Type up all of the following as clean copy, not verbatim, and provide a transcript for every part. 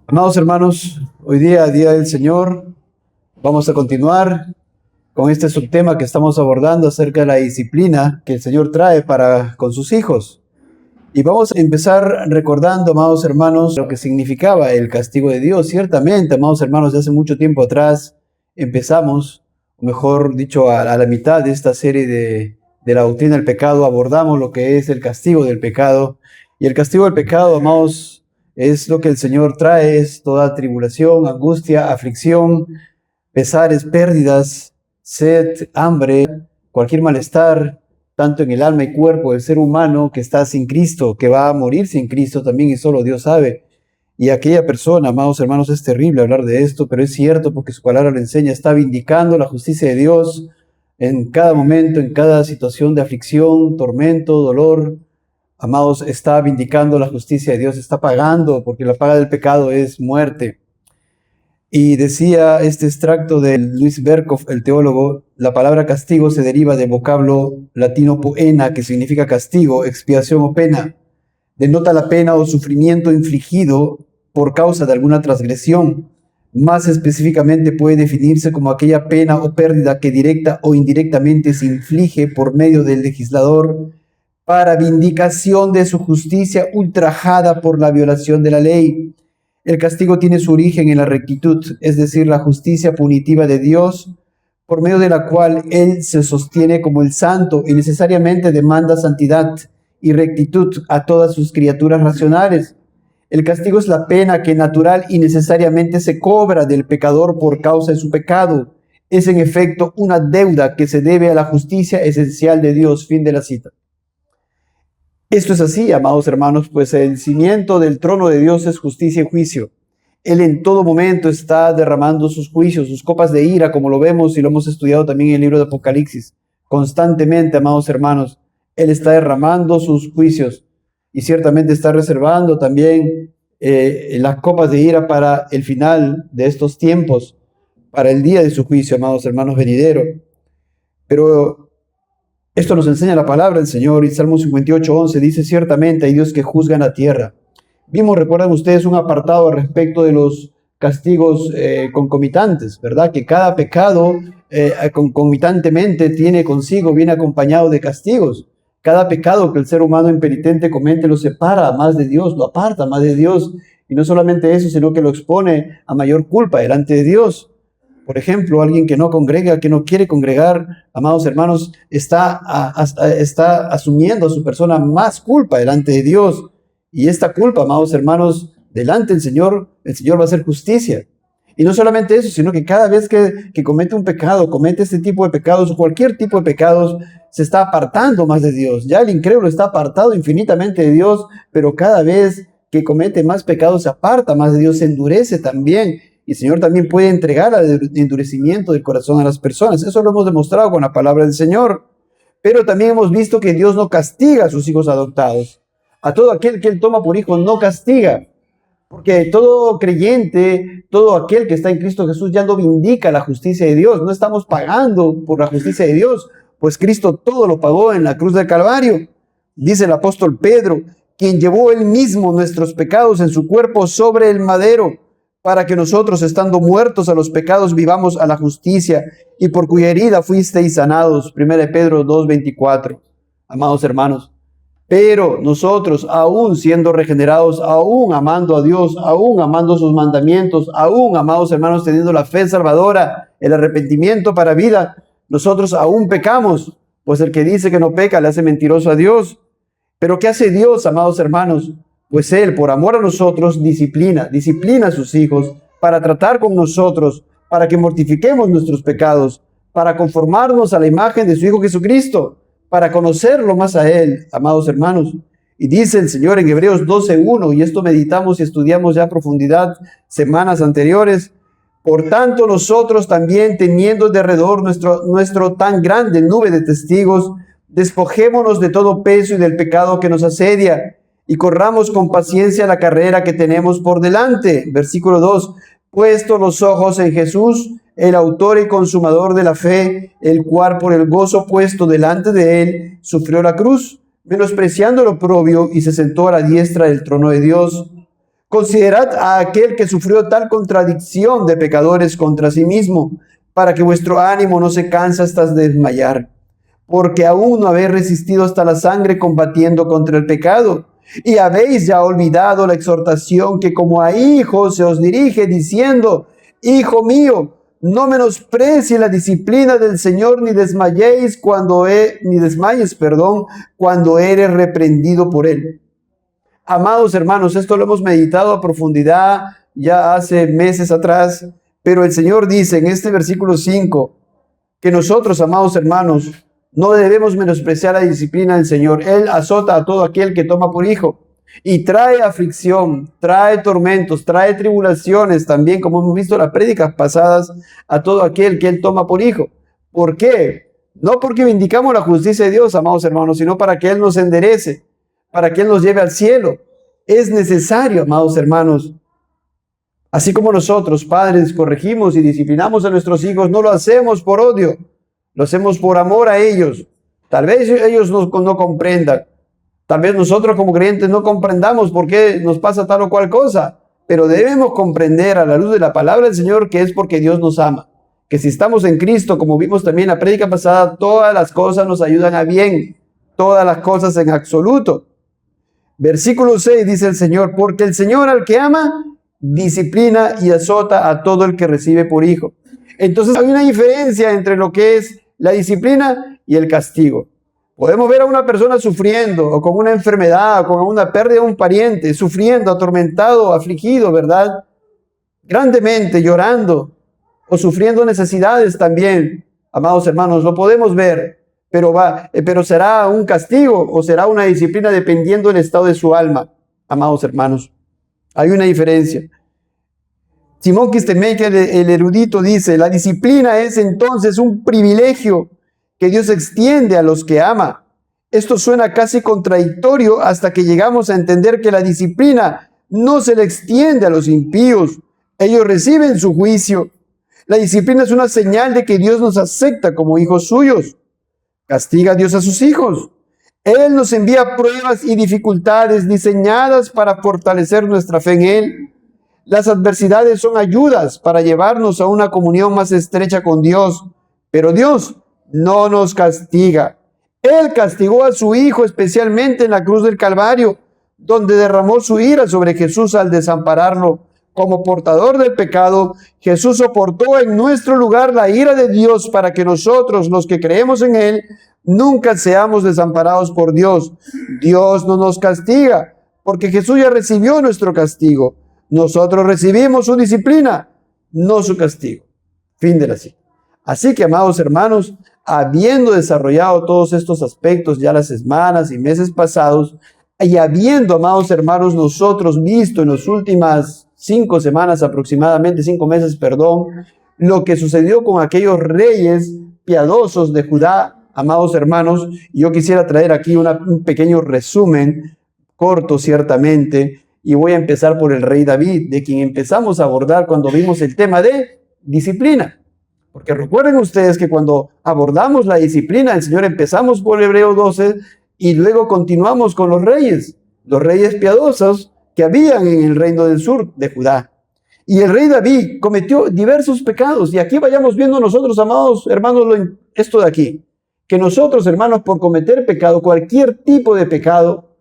Amados hermanos, hoy día, Día del Señor, vamos a continuar con este subtema que estamos abordando acerca de la disciplina que el Señor trae para con sus hijos. Y vamos a empezar recordando, amados hermanos, lo que significaba el castigo de Dios. Ciertamente, amados hermanos, de hace mucho tiempo atrás empezamos, o mejor dicho, a la mitad de esta serie de la doctrina del pecado, abordamos lo que es el castigo del pecado. Y el castigo del pecado, amados, es lo que el Señor trae, es toda tribulación, angustia, aflicción, pesares, pérdidas, sed, hambre, cualquier malestar, tanto en el alma y cuerpo del ser humano que está sin Cristo, que va a morir sin Cristo también, y solo Dios sabe. Y aquella persona, amados hermanos, es terrible hablar de esto, pero es cierto porque su palabra lo enseña, está vindicando la justicia de Dios en cada momento, en cada situación de aflicción, tormento, dolor. Amados, está vindicando la justicia de Dios, está pagando, porque la paga del pecado es muerte. Y decía este extracto de Luis Berkhoff, el teólogo, la palabra castigo se deriva del vocablo latino poena, que significa castigo, expiación o pena. Denota la pena o sufrimiento infligido por causa de alguna transgresión. Más específicamente puede definirse como aquella pena o pérdida que directa o indirectamente se inflige por medio del legislador para vindicación de su justicia ultrajada por la violación de la ley. El castigo tiene su origen en la rectitud, es decir, la justicia punitiva de Dios, por medio de la cual Él se sostiene como el santo y necesariamente demanda santidad y rectitud a todas sus criaturas racionales. El castigo es la pena que natural y necesariamente se cobra del pecador por causa de su pecado. Es en efecto una deuda que se debe a la justicia esencial de Dios. Fin de la cita. Esto es así, amados hermanos, pues el cimiento del trono de Dios es justicia y juicio. Él en todo momento está derramando sus juicios, sus copas de ira, como lo vemos y lo hemos estudiado también en el libro de Apocalipsis. Constantemente, amados hermanos, Él está derramando sus juicios y ciertamente está reservando también las copas de ira para el final de estos tiempos, para el día de su juicio, amados hermanos, venidero. Pero esto nos enseña la palabra del Señor, y Salmo 58:11 dice: ciertamente hay Dios que juzga en la tierra. Vimos, recuerdan ustedes, un apartado al respecto de los castigos concomitantes, ¿verdad? Que cada pecado concomitantemente tiene consigo, viene acompañado de castigos. Cada pecado que el ser humano impenitente comete lo separa más de Dios, lo aparta más de Dios. Y no solamente eso, sino que lo expone a mayor culpa delante de Dios. Por ejemplo, alguien que no congrega, que no quiere congregar, amados hermanos, está asumiendo a su persona más culpa delante de Dios. Y esta culpa, amados hermanos, delante del Señor, el Señor va a hacer justicia. Y no solamente eso, sino que cada vez que comete un pecado, comete este tipo de pecados o cualquier tipo de pecados, se está apartando más de Dios. Ya el incrédulo está apartado infinitamente de Dios, pero cada vez que comete más pecados se aparta más de Dios, se endurece también. Y el Señor también puede entregar al endurecimiento del corazón a las personas. Eso lo hemos demostrado con la palabra del Señor. Pero también hemos visto que Dios no castiga a sus hijos adoptados. A todo aquel que Él toma por hijo no castiga. Porque todo creyente, todo aquel que está en Cristo Jesús ya no vindica la justicia de Dios. No estamos pagando por la justicia de Dios, pues Cristo todo lo pagó en la cruz del Calvario. Dice el apóstol Pedro, quien llevó Él mismo nuestros pecados en su cuerpo sobre el madero, para que nosotros, estando muertos a los pecados, vivamos a la justicia, y por cuya herida fuisteis sanados. 1 Pedro 2:24. Amados hermanos, pero nosotros, aún siendo regenerados, aún amando a Dios, aún amando sus mandamientos, aún, amados hermanos, teniendo la fe salvadora, el arrepentimiento para vida, nosotros aún pecamos, pues el que dice que no peca le hace mentiroso a Dios. Pero ¿qué hace Dios, amados hermanos? Pues Él, por amor a nosotros, disciplina a sus hijos para tratar con nosotros, para que mortifiquemos nuestros pecados, para conformarnos a la imagen de su Hijo Jesucristo, para conocerlo más a Él, amados hermanos. Y dice el Señor en Hebreos 12:1, y esto meditamos y estudiamos ya a profundidad semanas anteriores: por tanto nosotros también, teniendo de alrededor nuestro tan grande nube de testigos, despojémonos de todo peso y del pecado que nos asedia, y corramos con paciencia la carrera que tenemos por delante. Versículo 2, puesto los ojos en Jesús, el autor y consumador de la fe, el cual por el gozo puesto delante de Él sufrió la cruz, menospreciando lo oprobio, y se sentó a la diestra del trono de Dios. Considerad a aquel que sufrió tal contradicción de pecadores contra sí mismo, para que vuestro ánimo no se canse hasta desmayar, porque aún no habéis resistido hasta la sangre combatiendo contra el pecado, y habéis ya olvidado la exhortación que como a hijos se os dirige, diciendo: Hijo mío, no menosprecie la disciplina del Señor, ni desmayes cuando cuando eres reprendido por él. Amados hermanos, esto lo hemos meditado a profundidad ya hace meses atrás, pero el Señor dice en este versículo 5 que nosotros, amados hermanos, no debemos menospreciar la disciplina del Señor. Él azota a todo aquel que toma por hijo y trae aflicción, trae tormentos, trae tribulaciones también, como hemos visto en las prédicas pasadas, a todo aquel que Él toma por hijo. ¿Por qué? No porque vindicamos la justicia de Dios, amados hermanos, sino para que Él nos enderece, para que Él nos lleve al cielo. Es necesario, amados hermanos. Así como nosotros, padres, corregimos y disciplinamos a nuestros hijos, no lo hacemos por odio, lo hacemos por amor a ellos. Tal vez ellos no comprendan. Tal vez nosotros como creyentes no comprendamos por qué nos pasa tal o cual cosa, pero debemos comprender a la luz de la palabra del Señor que es porque Dios nos ama. Que si estamos en Cristo, como vimos también en la prédica pasada, todas las cosas nos ayudan a bien, todas las cosas en absoluto. Versículo 6 dice el Señor: porque el Señor al que ama, disciplina y azota a todo el que recibe por hijo. Entonces hay una diferencia entre lo que es la disciplina y el castigo. Podemos ver a una persona sufriendo, o con una enfermedad, o con una pérdida de un pariente, sufriendo, atormentado, afligido, ¿verdad? Grandemente, llorando, o sufriendo necesidades también. Amados hermanos, lo podemos ver, pero será un castigo o será una disciplina dependiendo del estado de su alma. Amados hermanos, hay una diferencia. Simón Kistemaker, el erudito, dice: la disciplina es entonces un privilegio que Dios extiende a los que ama. Esto suena casi contradictorio hasta que llegamos a entender que la disciplina no se le extiende a los impíos. Ellos reciben su juicio. La disciplina es una señal de que Dios nos acepta como hijos suyos. ¿Castiga a Dios a sus hijos? Él nos envía pruebas y dificultades diseñadas para fortalecer nuestra fe en Él. Las adversidades son ayudas para llevarnos a una comunión más estrecha con Dios, pero Dios no nos castiga. Él castigó a su Hijo especialmente en la cruz del Calvario, donde derramó su ira sobre Jesús al desampararlo. Como portador del pecado, Jesús soportó en nuestro lugar la ira de Dios para que nosotros, los que creemos en Él, nunca seamos desamparados por Dios. Dios no nos castiga, porque Jesús ya recibió nuestro castigo. Nosotros recibimos su disciplina, no su castigo. Fin de la cita. Así que, amados hermanos, habiendo desarrollado todos estos aspectos ya las semanas y meses pasados, y habiendo, amados hermanos, nosotros visto en las últimas 5 semanas aproximadamente, 5 meses, lo que sucedió con aquellos reyes piadosos de Judá, amados hermanos, yo quisiera traer aquí un pequeño resumen, corto ciertamente, y voy a empezar por el rey David, de quien empezamos a abordar cuando vimos el tema de disciplina. Porque recuerden ustedes que cuando abordamos la disciplina del Señor empezamos por Hebreo 12 y luego continuamos con los reyes piadosos que habían en el reino del sur de Judá. Y el rey David cometió diversos pecados. Y aquí vayamos viendo nosotros, amados hermanos, esto de aquí. Que nosotros, hermanos, por cometer pecado, cualquier tipo de pecado,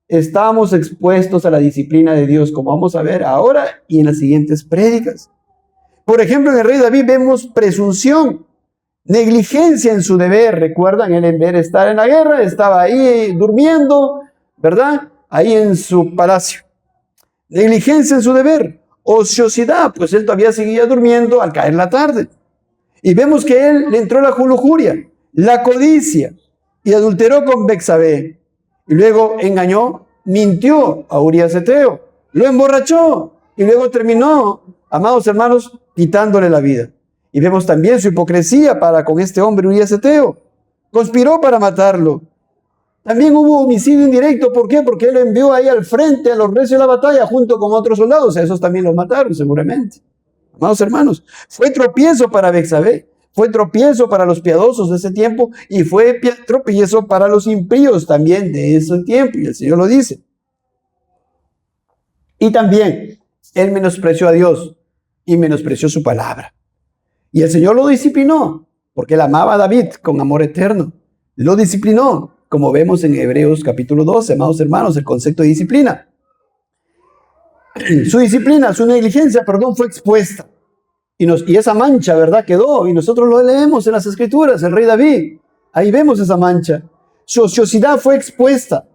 estamos expuestos a la disciplina de Dios, como vamos a ver ahora y en las siguientes prédicas. Por ejemplo, en el rey David vemos presunción, negligencia en su deber. Recuerdan, él en vez de estar en la guerra, estaba ahí durmiendo, ¿verdad? Ahí en su palacio. Negligencia en su deber. Ociosidad, pues él todavía seguía durmiendo al caer la tarde. Y vemos que él le entró la lujuria, la codicia, y adulteró con Betsabé. Y luego engañó, mintió a Urías Eteo, lo emborrachó, y luego terminó, amados hermanos, quitándole la vida. Y vemos también su hipocresía para con este hombre Urías Eteo. Conspiró para matarlo. También hubo homicidio indirecto. ¿Por qué? Porque él lo envió ahí al frente a los reyes de la batalla junto con otros soldados. A esos también los mataron seguramente. Amados hermanos, fue tropiezo para Betsabé, fue tropiezo para los piadosos de ese tiempo y fue tropiezo para los impíos también de ese tiempo. Y el Señor lo dice. Y también él menospreció a Dios y menospreció su palabra. Y el Señor lo disciplinó, porque él amaba a David con amor eterno. Lo disciplinó, como vemos en Hebreos capítulo 12, amados hermanos, el concepto de disciplina. Su disciplina, su negligencia, perdón, fue expuesta. Y esa mancha, ¿verdad? Quedó. Y nosotros lo leemos en las Escrituras, el rey David. Ahí vemos esa mancha. Su ociosidad fue expuesta.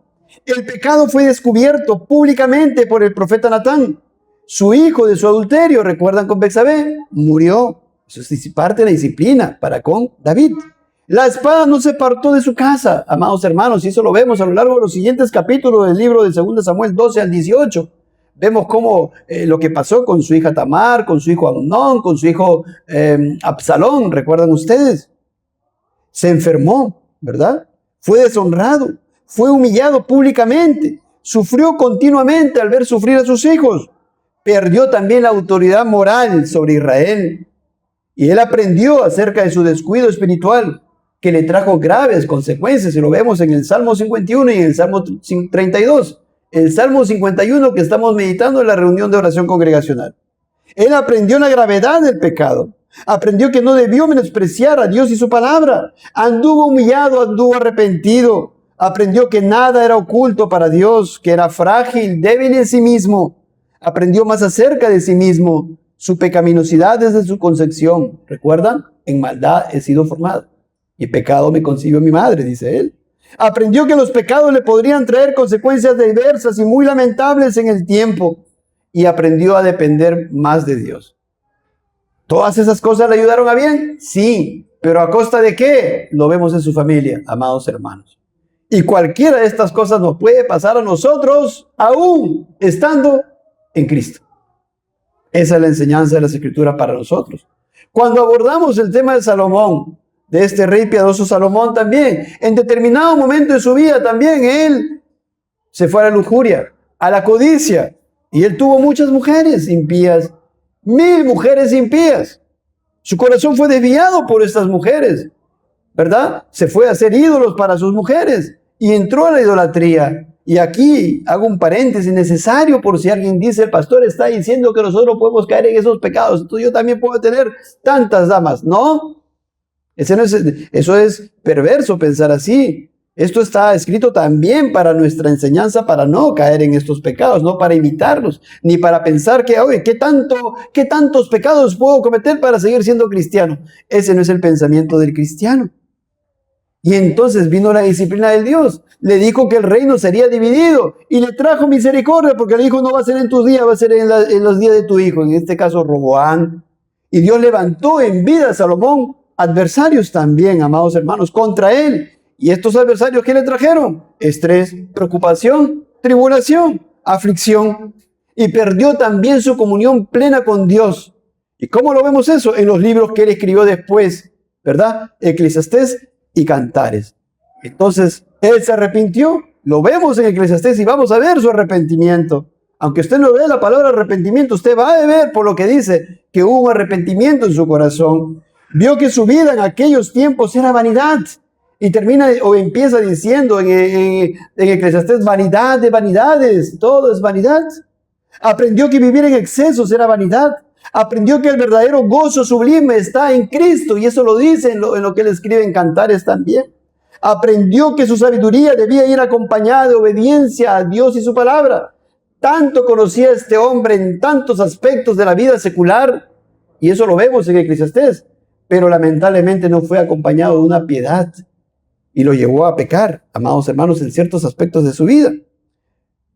El pecado fue descubierto públicamente por el profeta Natán. Su hijo de su adulterio, ¿recuerdan con Betsabé? Murió. Eso es parte de la disciplina para con David. La espada no se apartó de su casa, amados hermanos, y eso lo vemos a lo largo de los siguientes capítulos del libro de 2 Samuel 12 al 18. Vemos cómo lo que pasó con su hija Tamar, con su hijo Amnón, con su hijo Absalón, ¿recuerdan ustedes? Se enfermó, ¿verdad? Fue deshonrado, fue humillado públicamente, sufrió continuamente al ver sufrir a sus hijos, perdió también la autoridad moral sobre Israel. Y él aprendió acerca de su descuido espiritual, que le trajo graves consecuencias, y lo vemos en el Salmo 51 y en el Salmo 32. El Salmo 51 que estamos meditando en la reunión de oración congregacional. Él aprendió la gravedad del pecado, aprendió que no debió menospreciar a Dios y su palabra, anduvo humillado, anduvo arrepentido, aprendió que nada era oculto para Dios, que era frágil, débil en sí mismo, aprendió más acerca de sí mismo, su pecaminosidad desde su concepción. ¿Recuerdan? En maldad he sido formado y pecado me concibió mi madre, dice él. Aprendió que los pecados le podrían traer consecuencias diversas y muy lamentables en el tiempo, y aprendió a depender más de Dios. ¿Todas esas cosas le ayudaron a bien? Sí, pero ¿a costa de qué? Lo vemos en su familia, amados hermanos. Y cualquiera de estas cosas nos puede pasar a nosotros aún estando en Cristo. Esa es la enseñanza de las Escrituras para nosotros. Cuando abordamos el tema de Salomón, de este rey piadoso Salomón también, en determinado momento de su vida también él se fue a la lujuria, a la codicia, y él tuvo muchas mujeres impías, 1000 mujeres impías. Su corazón fue desviado por estas mujeres, ¿verdad? Se fue a hacer ídolos para sus mujeres y entró a la idolatría. Y aquí hago un paréntesis necesario por si alguien dice, el pastor está diciendo que nosotros podemos caer en esos pecados, entonces yo también puedo tener tantas damas. No, eso es perverso pensar así. Esto está escrito también para nuestra enseñanza, para no caer en estos pecados, no para evitarlos, ni para pensar que, oye, ¿qué tantos pecados puedo cometer para seguir siendo cristiano? Ese no es el pensamiento del cristiano. Y entonces vino la disciplina del Dios. Le dijo que el reino sería dividido y le trajo misericordia, porque le dijo, no va a ser en tus días, va a ser en los días de tu hijo, en este caso Roboam. Y Dios levantó en vida a Salomón adversarios también, amados hermanos, contra él. ¿Y estos adversarios qué le trajeron? Estrés, preocupación, tribulación, aflicción. Y perdió también su comunión plena con Dios. ¿Y cómo lo vemos eso? En los libros que él escribió después, ¿verdad? Eclesiastés y Cantares. Entonces, él se arrepintió. Lo vemos en Eclesiastés y vamos a ver su arrepentimiento. Aunque usted no vea la palabra arrepentimiento, usted va a ver por lo que dice que hubo un arrepentimiento en su corazón. Vio que su vida en aquellos tiempos era vanidad. Y termina o empieza diciendo en Eclesiastés, vanidad de vanidades, todo es vanidad. Aprendió que vivir en excesos era vanidad. Aprendió que el verdadero gozo sublime está en Cristo, y eso lo dice en lo que él escribe en Cantares también. Aprendió que su sabiduría debía ir acompañada de obediencia a Dios y su palabra. Tanto conocía a este hombre en tantos aspectos de la vida secular, y eso lo vemos en Eclesiastés, pero lamentablemente no fue acompañado de una piedad, y lo llevó a pecar, amados hermanos, en ciertos aspectos de su vida.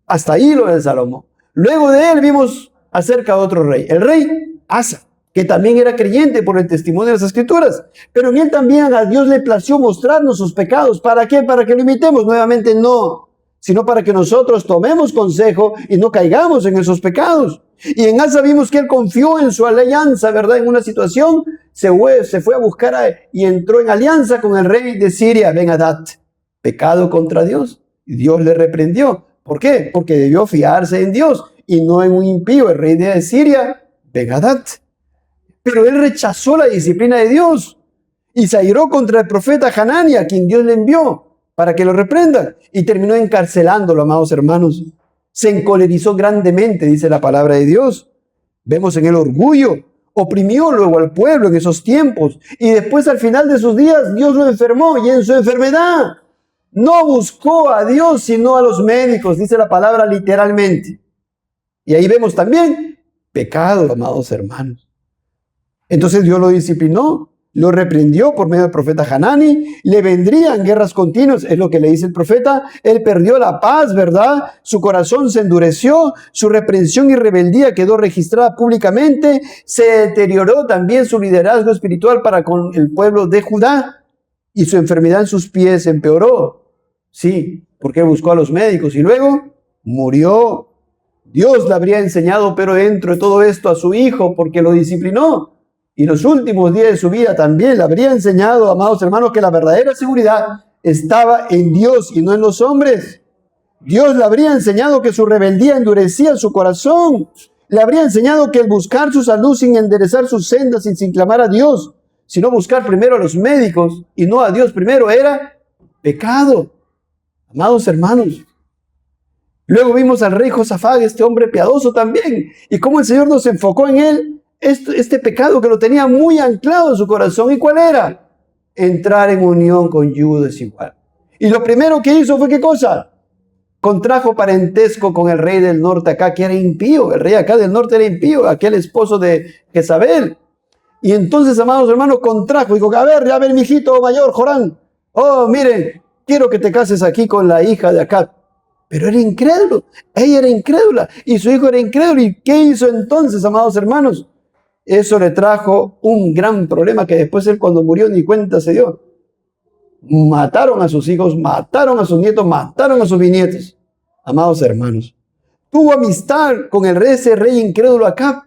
Hasta ahí lo de Salomón. Luego de él vimos acerca de otro rey, el rey Asa, que también era creyente por el testimonio de las Escrituras, pero en él también a Dios le plació mostrarnos sus pecados. ¿Para qué? ¿Para que lo imitemos? Nuevamente no, sino para que nosotros tomemos consejo y no caigamos en esos pecados. Y en Asa vimos que él confió en su alianza, ¿verdad? En una situación se fue a buscar y entró en alianza con el rey de Siria, Ben-Hadad. Pecado contra Dios. Y Dios le reprendió. ¿Por qué? Porque debió fiarse en Dios y no en un impío, el rey de Siria, Ben-Hadad. Pero él rechazó la disciplina de Dios y se airó contra el profeta Hanania, a quien Dios le envió para que lo reprendan, y terminó encarcelándolo, amados hermanos. Se encolerizó grandemente, dice la palabra de Dios. Vemos en el orgullo. Oprimió luego al pueblo en esos tiempos. Y después, al final de sus días, Dios lo enfermó. Y en su enfermedad no buscó a Dios, sino a los médicos, dice la palabra literalmente. Y ahí vemos también pecado, amados hermanos. Entonces Dios lo disciplinó, lo reprendió por medio del profeta Hanani, le vendrían guerras continuas, es lo que le dice el profeta. Él perdió la paz, ¿verdad? Su corazón se endureció, su reprensión y rebeldía quedó registrada públicamente, se deterioró también su liderazgo espiritual para con el pueblo de Judá y su enfermedad en sus pies empeoró. Sí, porque buscó a los médicos y luego murió. Dios le habría enseñado, pero dentro de todo esto, a su hijo, porque lo disciplinó. Y los últimos días de su vida también le habría enseñado, amados hermanos, que la verdadera seguridad estaba en Dios y no en los hombres. Dios le habría enseñado que su rebeldía endurecía su corazón. Le habría enseñado que el buscar su salud sin enderezar sus sendas y sin clamar a Dios, sino buscar primero a los médicos y no a Dios primero, era pecado. Amados hermanos, luego vimos al rey Josafat, este hombre piadoso también, y cómo el Señor nos enfocó en él este pecado que lo tenía muy anclado en su corazón. ¿Y cuál era? Entrar en unión con yugo desigual. Y lo primero que hizo fue, ¿qué cosa? Contrajo parentesco con el rey del norte acá, que era impío. El rey acá del norte era impío, aquel esposo de Jezabel. Y entonces, amados hermanos, contrajo. Dijo, a ver, mijito mayor, Jorán. Oh, miren, quiero que te cases aquí con la hija de acá. Pero era incrédulo, ella era incrédula y su hijo era incrédulo. ¿Y qué hizo entonces, amados hermanos? Eso le trajo un gran problema que después él, cuando murió, ni cuenta se dio. Mataron a sus hijos, mataron a sus nietos, mataron a sus bisnietos. Amados hermanos, tuvo amistad con ese rey incrédulo Acab,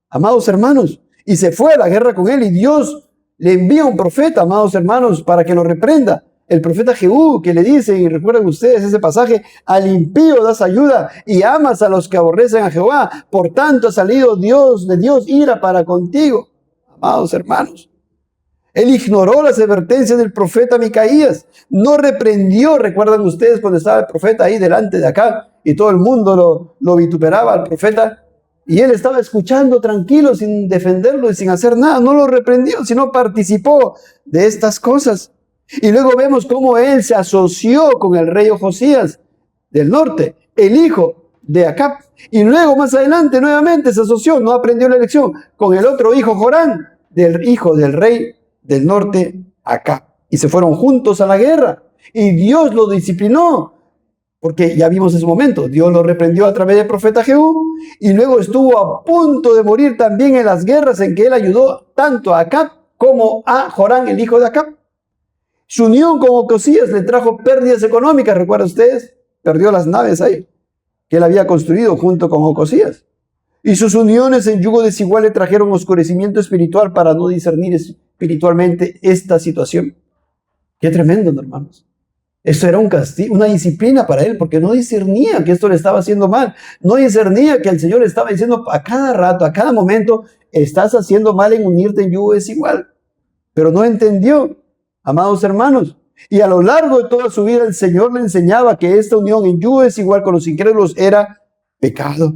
amados hermanos, y se fue a la guerra con él, y Dios le envía un profeta, amados hermanos, para que lo reprenda. El profeta Jehú, que le dice, y recuerden ustedes ese pasaje, al impío das ayuda y amas a los que aborrecen a Jehová. Por tanto ha salido de Dios ira para contigo. Amados hermanos, él ignoró las advertencias del profeta Micaías. No reprendió, recuerdan ustedes cuando estaba el profeta ahí delante de acá y todo el mundo lo vituperaba al profeta. Y él estaba escuchando tranquilo, sin defenderlo y sin hacer nada. No lo reprendió, sino participó de estas cosas. Y luego vemos cómo él se asoció con el rey Josías del norte, el hijo de Acab. Y luego más adelante nuevamente se asoció, no aprendió la lección, con el otro hijo Jorán, del hijo del rey del norte Acab. Y se fueron juntos a la guerra. Y Dios lo disciplinó, porque ya vimos ese momento, Dios lo reprendió a través del profeta Jehú. Y luego estuvo a punto de morir también en las guerras en que él ayudó tanto a Acab como a Jorán, el hijo de Acab. Su unión con Ocosías le trajo pérdidas económicas, ¿recuerdan ustedes? Perdió las naves ahí, que él había construido junto con Ocosías. Y sus uniones en yugo desigual le trajeron oscurecimiento espiritual para no discernir espiritualmente esta situación. Qué tremendo, hermanos. Esto era un castigo, una disciplina para él, porque no discernía que esto le estaba haciendo mal. No discernía que el Señor le estaba diciendo a cada rato, a cada momento, estás haciendo mal en unirte en yugo desigual. Pero no entendió. Amados hermanos, y a lo largo de toda su vida el Señor le enseñaba que esta unión en yugo desigual con los incrédulos era pecado.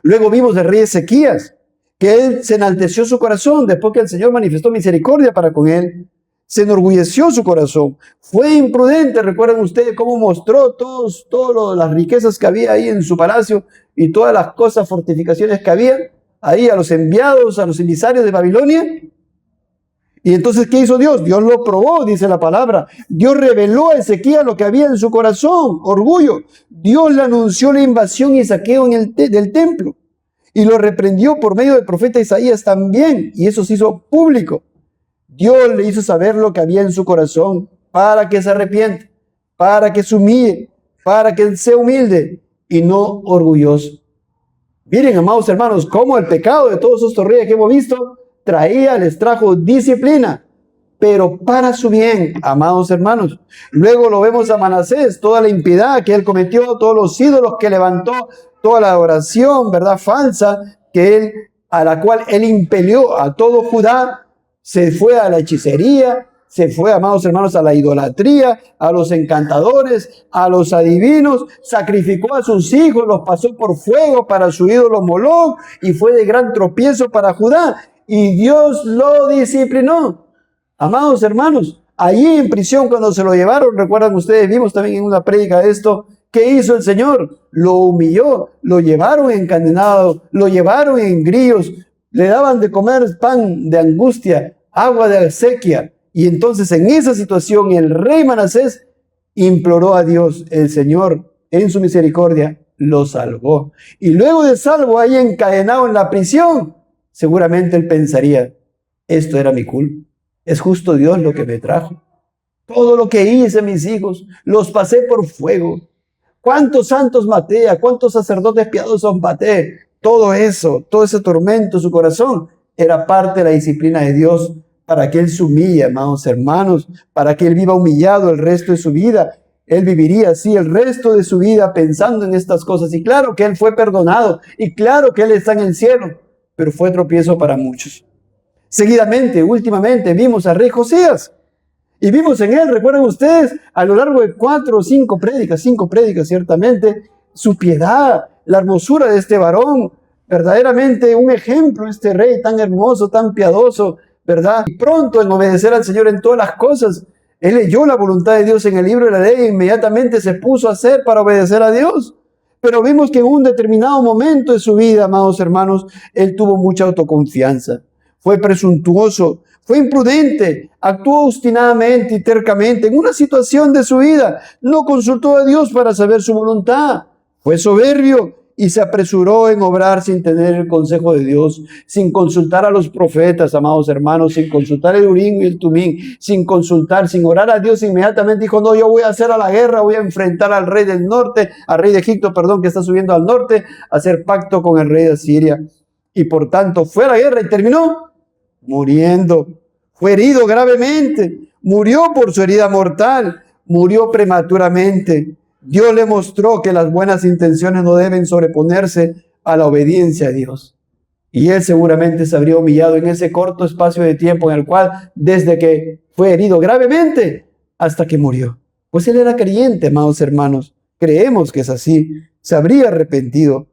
Luego vimos del rey Ezequías, que él se enalteció su corazón después que el Señor manifestó misericordia para con él. Se enorgulleció su corazón. Fue imprudente, recuerdan ustedes cómo mostró todas las riquezas que había ahí en su palacio y todas las cosas, fortificaciones que había ahí a los enviados, a los emisarios de Babilonia. Y entonces, ¿qué hizo Dios? Dios lo probó, dice la palabra. Dios reveló a Ezequías lo que había en su corazón, orgullo. Dios le anunció la invasión y saqueo del templo. Y lo reprendió por medio del profeta Isaías también. Y eso se hizo público. Dios le hizo saber lo que había en su corazón para que se arrepienta, para que se humille, para que sea humilde y no orgulloso. Miren, amados hermanos, cómo el pecado de todos estos reyes que hemos visto les trajo disciplina, pero para su bien, amados hermanos. Luego lo vemos a Manasés, toda la impiedad que él cometió, todos los ídolos que levantó, toda la oración, ¿verdad?, falsa, a la cual él impelió a todo Judá, se fue a la hechicería, se fue, amados hermanos, a la idolatría, a los encantadores, a los adivinos, sacrificó a sus hijos, los pasó por fuego para su ídolo Moloc y fue de gran tropiezo para Judá. Y Dios lo disciplinó. Amados hermanos, allí en prisión cuando se lo llevaron, recuerdan ustedes, vimos también en una prédica de esto, ¿qué hizo el Señor? Lo humilló, lo llevaron encadenado, lo llevaron en grillos, le daban de comer pan de angustia, agua de acequia. Y entonces en esa situación el rey Manasés imploró a Dios. El Señor en su misericordia lo salvó. Y luego de salvo ahí encadenado en la prisión, seguramente él pensaría, esto era mi culpa. Es justo Dios lo que me trajo. Todo lo que hice, mis hijos, los pasé por fuego. ¿Cuántos santos maté? ¿A cuántos sacerdotes piadosos maté? Todo eso, todo ese tormento en su corazón era parte de la disciplina de Dios para que él se humille, amados hermanos, para que él viva humillado el resto de su vida. Él viviría así el resto de su vida pensando en estas cosas. Y claro que él fue perdonado y claro que él está en el cielo, pero fue tropiezo para muchos. Seguidamente, últimamente, vimos al rey Josías. Y vimos en él, recuerden ustedes, a lo largo de 4 o 5 prédicas ciertamente, su piedad, la hermosura de este varón, verdaderamente un ejemplo, este rey tan hermoso, tan piadoso, ¿verdad? Y pronto en obedecer al Señor en todas las cosas. Él leyó la voluntad de Dios en el libro de la ley e inmediatamente se puso a hacer para obedecer a Dios. Pero vimos que en un determinado momento de su vida, amados hermanos, él tuvo mucha autoconfianza. Fue presuntuoso, fue imprudente, actuó obstinadamente y tercamente en una situación de su vida. No consultó a Dios para saber su voluntad. Fue soberbio y se apresuró en obrar sin tener el consejo de Dios, sin consultar a los profetas, amados hermanos, sin consultar el Urim y el Tumim, sin consultar, sin orar a Dios. Inmediatamente dijo, no, yo voy a hacer a la guerra, voy a enfrentar al rey del norte, al rey de Egipto, perdón, que está subiendo al norte, a hacer pacto con el rey de Asiria. Y por tanto fue a la guerra y terminó muriendo. Fue herido gravemente, murió por su herida mortal, murió prematuramente. Dios le mostró que las buenas intenciones no deben sobreponerse a la obediencia a Dios. Y él seguramente se habría humillado en ese corto espacio de tiempo en el cual, desde que fue herido gravemente hasta que murió. Pues él era creyente, amados hermanos. Creemos que es así. Se habría arrepentido.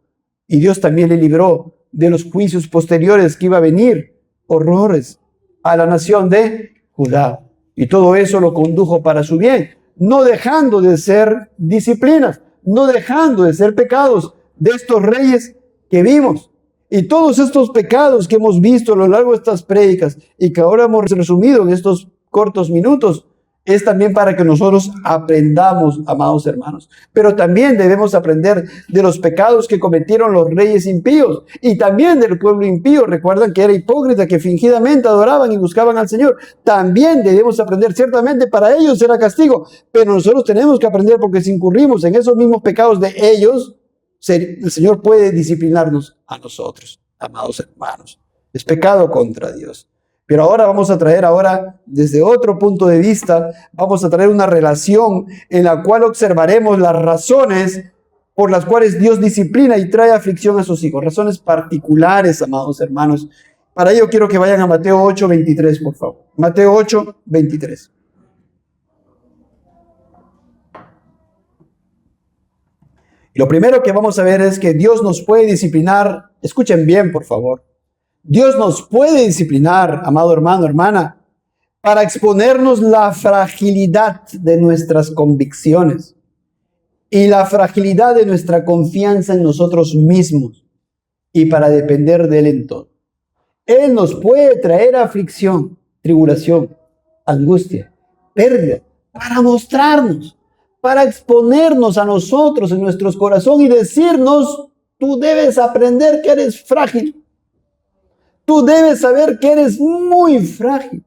Y Dios también le libró de los juicios posteriores que iba a venir, horrores, a la nación de Judá. Y todo eso lo condujo para su bien, no dejando de ser disciplinas, no dejando de ser pecados de estos reyes que vimos. Y todos estos pecados que hemos visto a lo largo de estas prédicas y que ahora hemos resumido en estos cortos minutos, es también para que nosotros aprendamos, amados hermanos. Pero también debemos aprender de los pecados que cometieron los reyes impíos y también del pueblo impío. Recuerdan que era hipócrita, que fingidamente adoraban y buscaban al Señor. También debemos aprender, ciertamente para ellos era castigo, pero nosotros tenemos que aprender porque si incurrimos en esos mismos pecados de ellos, el Señor puede disciplinarnos a nosotros, amados hermanos. Es pecado contra Dios. Pero ahora vamos a traer desde otro punto de vista, vamos a traer una relación en la cual observaremos las razones por las cuales Dios disciplina y trae aflicción a sus hijos. Razones particulares, amados hermanos. Para ello quiero que vayan a Mateo 8:23, por favor. Mateo 8:23. Lo primero que vamos a ver es que Dios nos puede disciplinar. Escuchen bien, por favor. Dios nos puede disciplinar, amado hermano, hermana, para exponernos la fragilidad de nuestras convicciones y la fragilidad de nuestra confianza en nosotros mismos y para depender de Él en todo. Él nos puede traer aflicción, tribulación, angustia, pérdida, para mostrarnos, para exponernos a nosotros en nuestros corazones y decirnos, tú debes aprender que eres frágil. Tú debes saber que eres muy frágil.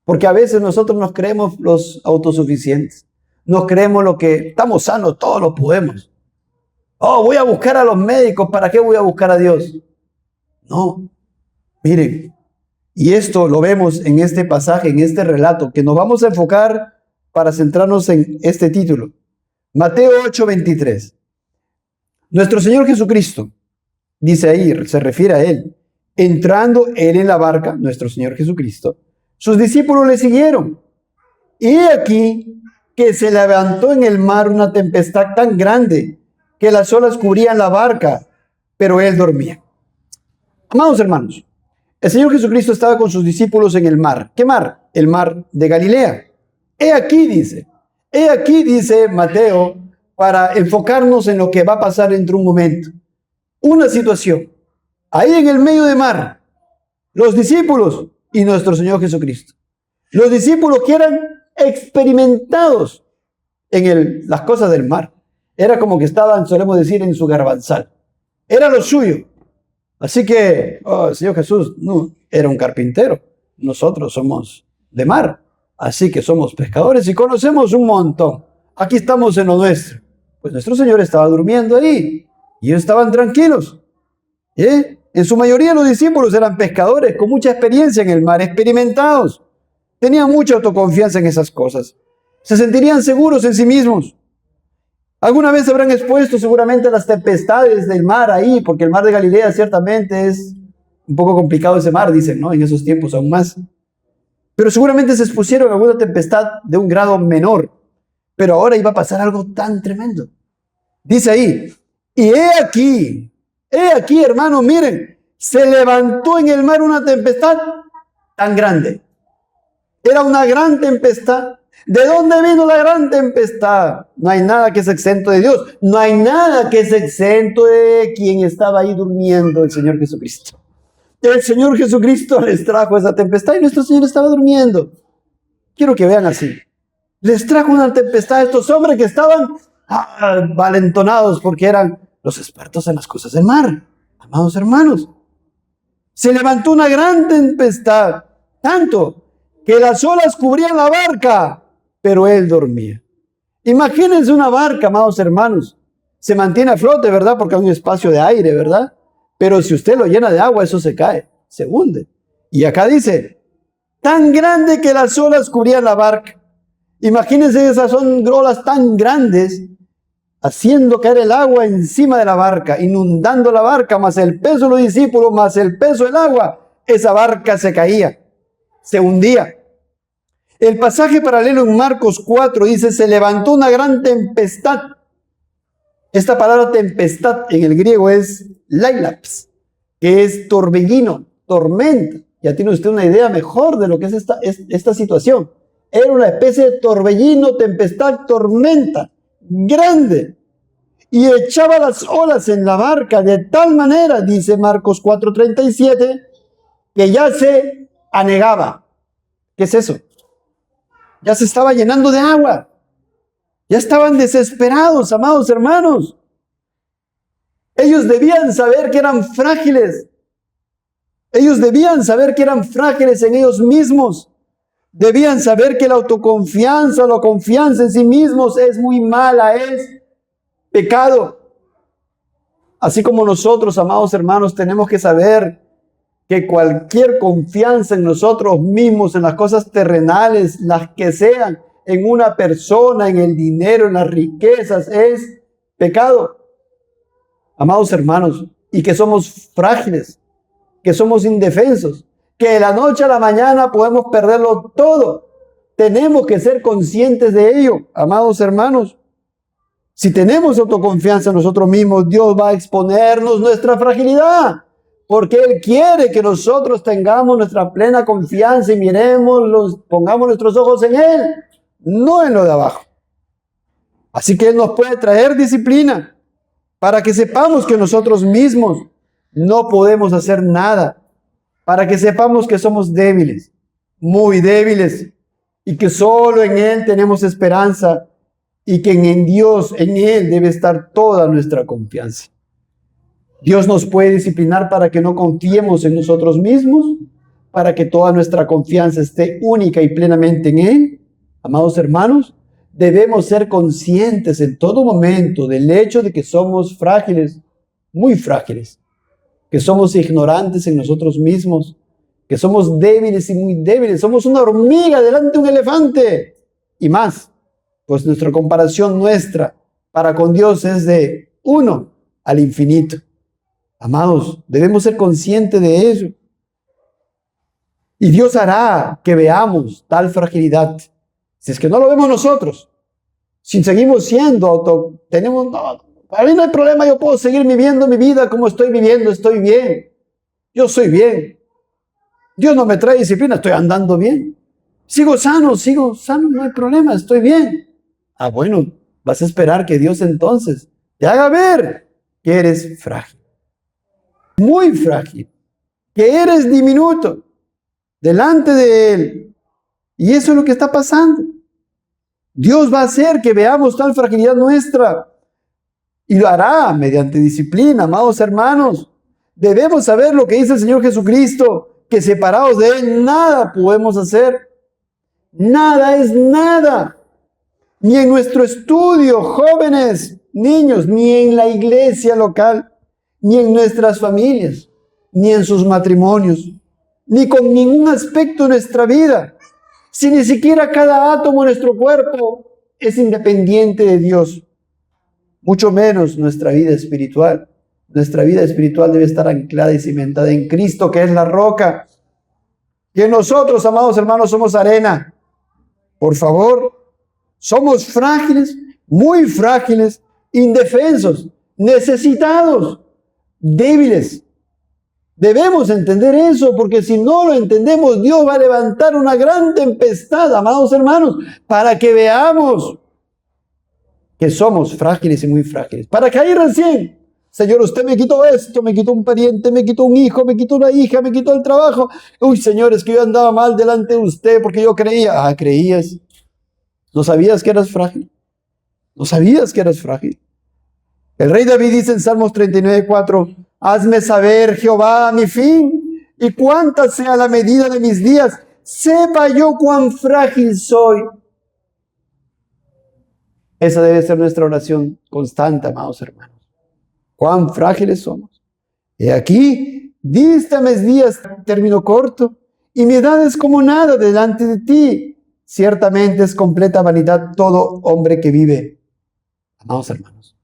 Porque a veces nosotros nos creemos los autosuficientes. Nos creemos lo que estamos sanos, todo lo podemos. Oh, voy a buscar a los médicos. ¿Para qué voy a buscar a Dios? No. Miren, y esto lo vemos en este pasaje, en este relato, que nos vamos a enfocar para centrarnos en este título. Mateo 8:23. Nuestro Señor Jesucristo, dice ahí, se refiere a Él. Entrando Él en la barca, nuestro Señor Jesucristo, Sus discípulos le siguieron. Y he aquí que se levantó en el mar una tempestad tan grande que las olas cubrían la barca, pero él dormía. Amados hermanos, el Señor Jesucristo estaba con sus discípulos en el mar. ¿Qué mar? El mar de Galilea. He aquí dice Mateo, para enfocarnos en lo que va a pasar dentro de un momento. Una situación, ahí en el medio del mar, los discípulos y nuestro Señor Jesucristo. Los discípulos que eran experimentados en las cosas del mar. Era como que estaban, solemos decir, en su garbanzal. Era lo suyo. Así que, el Señor Jesús no era un carpintero. Nosotros somos de mar. Así que somos pescadores y conocemos un montón. Aquí estamos en lo nuestro. Pues nuestro Señor estaba durmiendo ahí. Y ellos estaban tranquilos. En su mayoría los discípulos eran pescadores con mucha experiencia en el mar, experimentados. Tenían mucha autoconfianza en esas cosas. Se sentirían seguros en sí mismos. Alguna vez se habrán expuesto seguramente a las tempestades del mar ahí, porque el mar de Galilea ciertamente es un poco complicado ese mar, dicen, ¿no? En esos tiempos aún más. Pero seguramente se expusieron a alguna tempestad de un grado menor. Pero ahora iba a pasar algo tan tremendo. Dice ahí, y he aquí, hermanos, miren, se levantó en el mar una tempestad tan grande. Era una gran tempestad. ¿De dónde vino la gran tempestad? No hay nada que es exento de Dios. No hay nada que es exento de quien estaba ahí durmiendo, el Señor Jesucristo. El Señor Jesucristo les trajo esa tempestad y nuestro Señor estaba durmiendo. Quiero que vean así. Les trajo una tempestad a estos hombres que estaban valentonados porque eran los expertos en las cosas del mar. Amados hermanos, se levantó una gran tempestad, tanto que las olas cubrían la barca, pero él dormía. Imagínense una barca, amados hermanos. Se mantiene a flote, ¿verdad? Porque hay un espacio de aire, ¿verdad? Pero si usted lo llena de agua, eso se cae, se hunde. Y acá dice, tan grande que las olas cubrían la barca. Imagínense esas olas tan grandes, haciendo caer el agua encima de la barca, inundando la barca, más el peso de los discípulos, más el peso del agua. Esa barca se caía, se hundía. El pasaje paralelo en Marcos 4 dice, se levantó una gran tempestad. Esta palabra tempestad en el griego es lailaps, que es torbellino, tormenta. Ya tiene usted una idea mejor de lo que es esta situación. Era una especie de torbellino, tempestad, tormenta, grande. Y echaba las olas en la barca de tal manera, dice Marcos 4:37, que ya se anegaba. ¿Qué es eso? Ya se estaba llenando de agua. Ya estaban desesperados, amados hermanos. Ellos debían saber que eran frágiles. Ellos debían saber que eran frágiles en ellos mismos. Debían saber que la autoconfianza, la confianza en sí mismos es muy mala, es pecado. Así como nosotros, amados hermanos, tenemos que saber que cualquier confianza en nosotros mismos, en las cosas terrenales, las que sean, en una persona, en el dinero, en las riquezas, es pecado. Amados hermanos, y que somos frágiles, que somos indefensos, que de la noche a la mañana podemos perderlo todo. Tenemos que ser conscientes de ello, amados hermanos. Si tenemos autoconfianza en nosotros mismos, Dios va a exponernos nuestra fragilidad, porque Él quiere que nosotros tengamos nuestra plena confianza y pongamos nuestros ojos en Él, no en lo de abajo. Así que Él nos puede traer disciplina para que sepamos que nosotros mismos no podemos hacer nada, para que sepamos que somos débiles, muy débiles, y que solo en Él tenemos esperanza, y que en Dios, en Él debe estar toda nuestra confianza. Dios nos puede disciplinar para que no confiemos en nosotros mismos, para que toda nuestra confianza esté única y plenamente en Él. Amados hermanos, debemos ser conscientes en todo momento del hecho de que somos frágiles, muy frágiles, que somos ignorantes en nosotros mismos, que somos débiles y muy débiles, somos una hormiga delante de un elefante y más. Pues nuestra comparación nuestra para con Dios es de 1 al infinito. Amados, debemos ser conscientes de ello. Y Dios hará que veamos tal fragilidad. Si es que no lo vemos nosotros, si seguimos siendo, no, para mí no hay problema, yo puedo seguir viviendo mi vida como estoy viviendo, estoy bien. Yo soy bien. Dios no me trae disciplina, estoy andando bien. Sigo sano, no hay problema, estoy bien. Ah, bueno, vas a esperar que Dios entonces te haga ver que eres frágil, muy frágil, que eres diminuto delante de Él. Y eso es lo que está pasando. Dios va a hacer que veamos tal fragilidad nuestra y lo hará mediante disciplina, amados hermanos. Debemos saber lo que dice el Señor Jesucristo, que separados de Él nada podemos hacer. Nada es nada. Ni en nuestro estudio, jóvenes, niños, ni en la iglesia local, ni en nuestras familias, ni en sus matrimonios, ni con ningún aspecto de nuestra vida. Si ni siquiera cada átomo de nuestro cuerpo es independiente de Dios, mucho menos nuestra vida espiritual. Nuestra vida espiritual debe estar anclada y cimentada en Cristo, que es la roca. Y en nosotros, amados hermanos, somos arena. Por favor, somos frágiles, muy frágiles, indefensos, necesitados, débiles. Debemos entender eso, porque si no lo entendemos, Dios va a levantar una gran tempestad, amados hermanos, para que veamos que somos frágiles y muy frágiles. Para que ahí recién, Señor, usted me quitó esto, me quitó un pariente, me quitó un hijo, me quitó una hija, me quitó el trabajo. Uy, Señor, es que yo andaba mal delante de usted porque yo creía. Ah, creías. ¿No sabías que eras frágil? ¿No sabías que eras frágil? El rey David dice en Salmos 39:4, hazme saber, Jehová, mi fin, y cuánta sea la medida de mis días. Sepa yo cuán frágil soy. Esa debe ser nuestra oración constante, amados hermanos. Cuán frágiles somos. He aquí, dístame días, término corto, y mi edad es como nada delante de ti. Ciertamente es completa vanidad todo hombre que vive. Amados hermanos,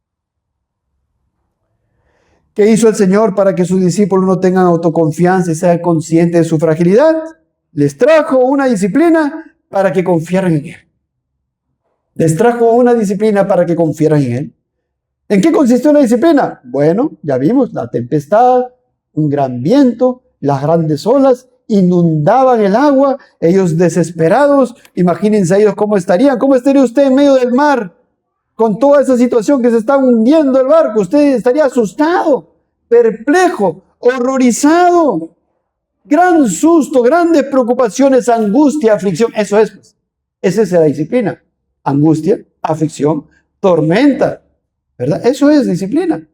¿qué hizo el Señor para que sus discípulos no tengan autoconfianza y sean conscientes de su fragilidad? Les trajo una disciplina para que confiaran en Él. Les trajo una disciplina para que confiaran en Él. ¿En qué consistió la disciplina? Bueno, ya vimos, la tempestad, un gran viento, las grandes olas inundaban el agua, ellos desesperados. Imagínense ellos cómo estarían. ¿Cómo estaría usted en medio del mar con toda esa situación que se está hundiendo el barco? Usted estaría asustado, perplejo, horrorizado. Gran susto, grandes preocupaciones, angustia, aflicción. Eso es, pues. Esa es la disciplina. Angustia, aflicción, tormenta. ¿Verdad? Eso es disciplina.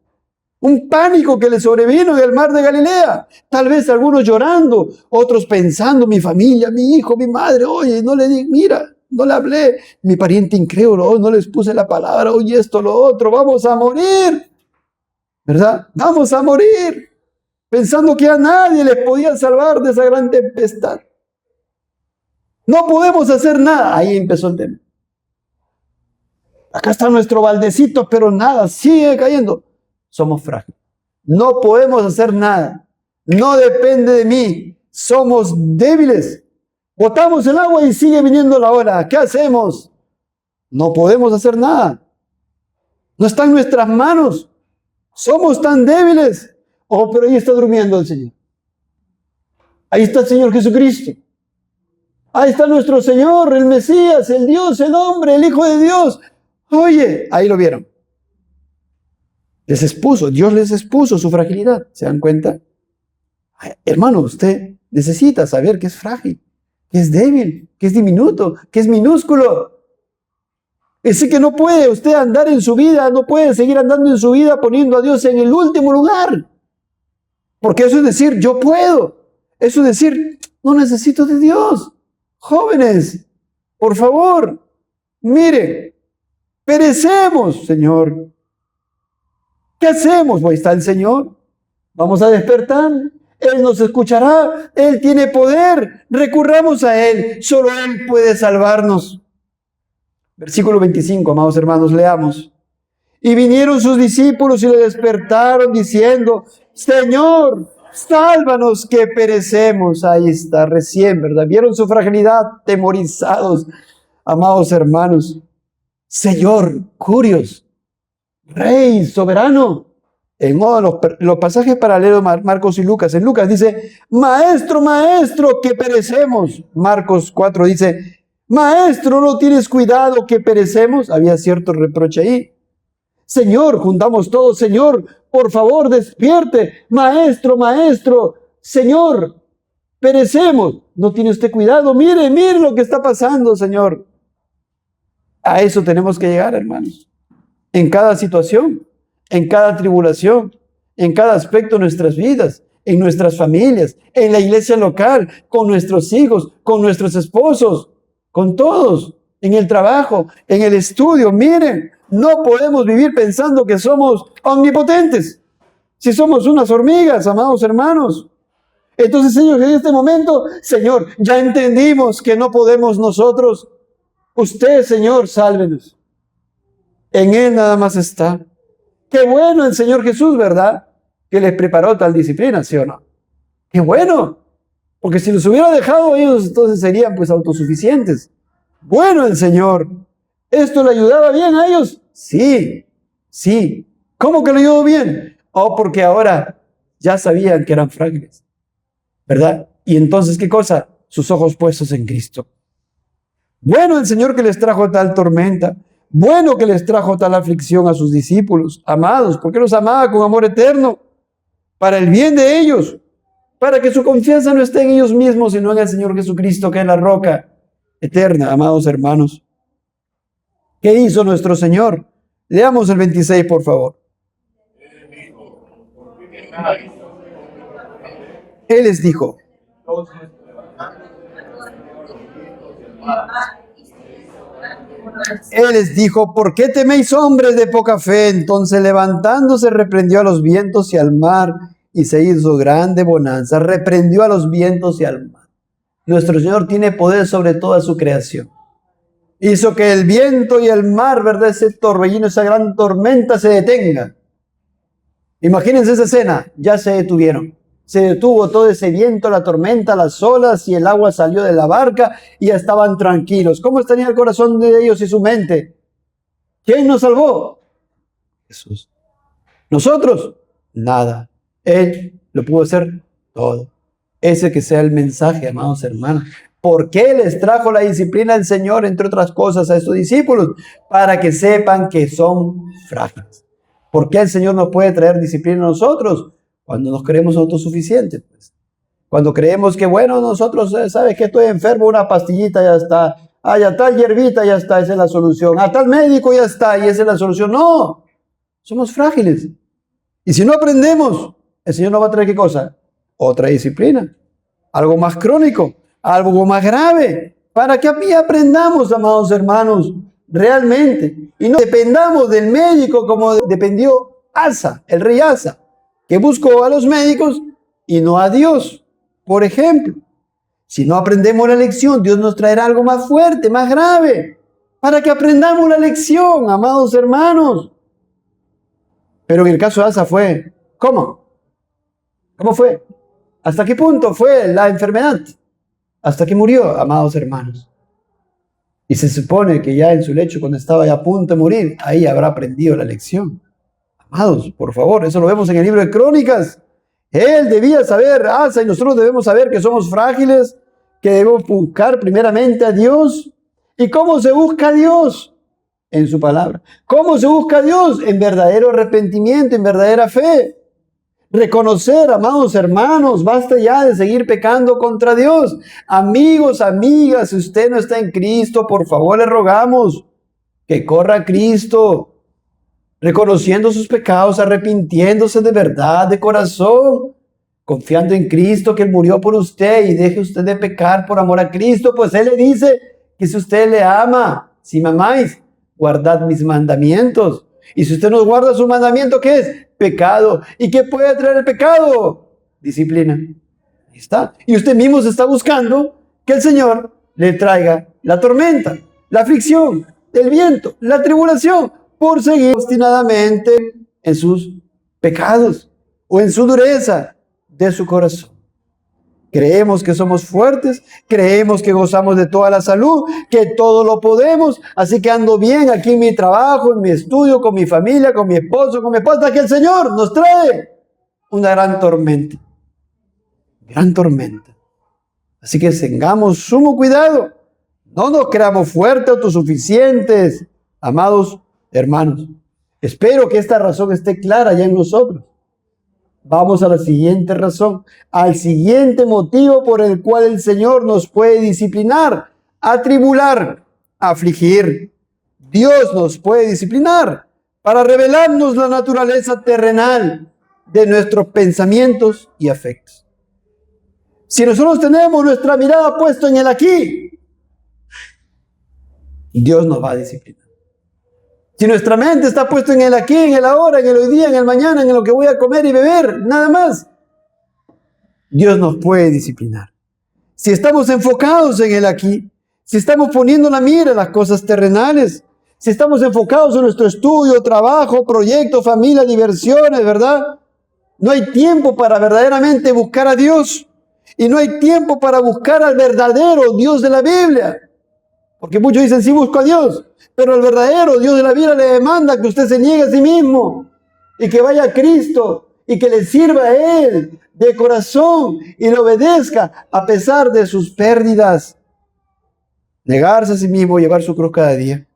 Un pánico que le sobrevino en el mar de Galilea. Tal vez algunos llorando, otros pensando, mi familia, mi hijo, mi madre, oye, no le di, mira, no le hablé, mi pariente incrédulo, oh, no les puse la palabra, oye, esto, lo otro, vamos a morir. ¿Verdad? Vamos a morir. Pensando que a nadie les podía salvar de esa gran tempestad. No podemos hacer nada. Ahí empezó el tema. Acá está nuestro baldecito, pero nada, sigue cayendo. Somos frágiles. No podemos hacer nada. No depende de mí. Somos débiles. Botamos el agua y sigue viniendo la ola. ¿Qué hacemos? No podemos hacer nada. No está en nuestras manos. Somos tan débiles. Oh, pero ahí está durmiendo el Señor. Ahí está el Señor Jesucristo. Ahí está nuestro Señor, el Mesías, el Dios, el hombre, el Hijo de Dios. Oye, ahí lo vieron. Dios les expuso su fragilidad. ¿Se dan cuenta? Ay, hermano, usted necesita saber que es frágil, que es débil, que es diminuto, que es minúsculo. Es decir, que no puede usted andar en su vida, no puede seguir andando en su vida poniendo a Dios en el último lugar. Porque eso es decir, yo puedo. Eso es decir, no necesito de Dios. Jóvenes, por favor, mire, perecemos, Señor. ¿Qué hacemos? Ahí está el Señor. Vamos a despertar. Él nos escuchará. Él tiene poder. Recurramos a Él. Solo Él puede salvarnos. Versículo 25, amados hermanos, leamos. Y vinieron sus discípulos y le despertaron diciendo, Señor, Sálvanos que perecemos. Ahí está, recién, ¿verdad? ¿Vieron su fragilidad? Temorizados, amados hermanos. Señor, curios, Rey, soberano. En uno de los pasajes paralelos, Marcos y Lucas. En Lucas dice, maestro, maestro, que perecemos. Marcos 4 dice, maestro, ¿no tienes cuidado que perecemos? Había cierto reproche ahí. Señor, juntamos todos, Señor, por favor, despierte. Maestro, maestro, Señor, perecemos. ¿No tiene usted cuidado? Mire, mire lo que está pasando, Señor. A eso tenemos que llegar, hermanos. En cada situación, en cada tribulación, en cada aspecto de nuestras vidas, en nuestras familias, en la iglesia local, con nuestros hijos, con nuestros esposos, con todos, en el trabajo, en el estudio. Miren, no podemos vivir pensando que somos omnipotentes. Si somos unas hormigas, amados hermanos. Entonces, Señor, en este momento, Señor, ya entendimos que no podemos nosotros. Usted, Señor, sálvenos. En Él nada más está. Qué bueno el Señor Jesús, ¿verdad? Que les preparó tal disciplina, ¿sí o no? Qué bueno. Porque si los hubiera dejado ellos, entonces serían pues autosuficientes. Bueno el Señor. ¿Esto le ayudaba bien a ellos? Sí, sí. ¿Cómo que le ayudó bien? Oh, porque ahora ya sabían que eran frágiles, ¿verdad? Y entonces, ¿qué cosa? Sus ojos puestos en Cristo. Bueno el Señor que les trajo tal tormenta. Bueno que les trajo tal aflicción a sus discípulos, amados, porque los amaba con amor eterno, para el bien de ellos, para que su confianza no esté en ellos mismos, sino en el Señor Jesucristo, que es la roca eterna, amados hermanos. ¿Qué hizo nuestro Señor? Leamos el 26, por favor. Él les dijo, Él les dijo, ¿por qué teméis, hombres de poca fe? Entonces levantándose reprendió a los vientos y al mar, y se hizo grande bonanza. Reprendió a los vientos y al mar. Nuestro Señor tiene poder sobre toda su creación. Hizo que el viento y el mar, ¿verdad? Ese torbellino, esa gran tormenta se detenga. Imagínense esa escena, ya se detuvieron. Se detuvo todo ese viento, la tormenta, las olas, y el agua salió de la barca y ya estaban tranquilos. ¿Cómo estaría el corazón de ellos y su mente? ¿Quién nos salvó? Jesús. ¿Nosotros? Nada. Él lo pudo hacer todo. Ese que sea el mensaje, amados hermanos. ¿Por qué les trajo la disciplina del Señor, entre otras cosas, a estos discípulos? Para que sepan que son frágiles. ¿Por qué el Señor nos puede traer disciplina a nosotros? Cuando nos creemos autosuficientes, pues. Cuando creemos que, bueno, nosotros, ¿sabes que estoy enfermo? Una pastillita ya está. Ah, ya tal hierbita ya está, esa es la solución. A tal médico ya está, y esa es la solución. No, somos frágiles. Y si no aprendemos, el Señor nos va a traer ¿qué cosa? Otra disciplina. Algo más crónico, algo más grave. Para que aprendamos, amados hermanos, realmente. Y no dependamos del médico como dependió Asa, el rey Asa, que buscó a los médicos y no a Dios. Por ejemplo, si no aprendemos la lección, Dios nos traerá algo más fuerte, más grave, para que aprendamos la lección, amados hermanos. Pero en el caso de Asa fue, ¿cómo? ¿Cómo fue? ¿Hasta qué punto fue la enfermedad? Hasta que murió, amados hermanos. Y se supone que ya en su lecho, cuando estaba ya a punto de morir, ahí habrá aprendido la lección. Amados, por favor, eso lo vemos en el libro de Crónicas. Él debía saber, Asa, y nosotros debemos saber que somos frágiles, que debemos buscar primeramente a Dios. ¿Y cómo se busca a Dios? En su palabra. ¿Cómo se busca a Dios? En verdadero arrepentimiento, en verdadera fe. Reconocer, amados hermanos, basta ya de seguir pecando contra Dios. Amigos, amigas, si usted no está en Cristo, por favor le rogamos que corra a Cristo, reconociendo sus pecados, arrepintiéndose de verdad, de corazón, confiando en Cristo, que Él murió por usted, y deje usted de pecar por amor a Cristo, pues Él le dice que si usted le ama, si me amáis, guardad mis mandamientos. Y si usted no guarda su mandamiento, ¿qué es? Pecado. ¿Y qué puede traer el pecado? Disciplina. Ahí está. Y usted mismo se está buscando que el Señor le traiga la tormenta, la aflicción, el viento, la tribulación, por seguir obstinadamente en sus pecados o en su dureza. de su corazón. Creemos que somos fuertes, creemos que gozamos de toda la salud, que todo lo podemos, así que ando bien aquí en mi trabajo, en mi estudio, con mi familia, con mi esposo, con mi esposa, que el Señor nos trae una gran tormenta. Gran tormenta. Así que tengamos sumo cuidado. No nos creamos fuertes, autosuficientes, amados hermanos. Espero que esta razón esté clara ya en nosotros. Vamos a la siguiente razón, al siguiente motivo por el cual el Señor nos puede disciplinar, atribular, afligir. Dios nos puede disciplinar para revelarnos la naturaleza terrenal de nuestros pensamientos y afectos. Si nosotros tenemos nuestra mirada puesta en el aquí, Dios nos va a disciplinar. Si nuestra mente está puesta en el aquí, en el ahora, en el hoy día, en el mañana, en lo que voy a comer y beber, nada más, Dios nos puede disciplinar. Si estamos enfocados en el aquí, si estamos poniendo la mira en las cosas terrenales, si estamos enfocados en nuestro estudio, trabajo, proyecto, familia, diversiones, ¿verdad? No hay tiempo para verdaderamente buscar a Dios. Y no hay tiempo para buscar al verdadero Dios de la Biblia. Porque muchos dicen, sí busco a Dios, pero el verdadero Dios de la Biblia le demanda que usted se niegue a sí mismo y que vaya a Cristo y que le sirva a Él de corazón y le obedezca a pesar de sus pérdidas. Negarse a sí mismo, llevar su cruz cada día.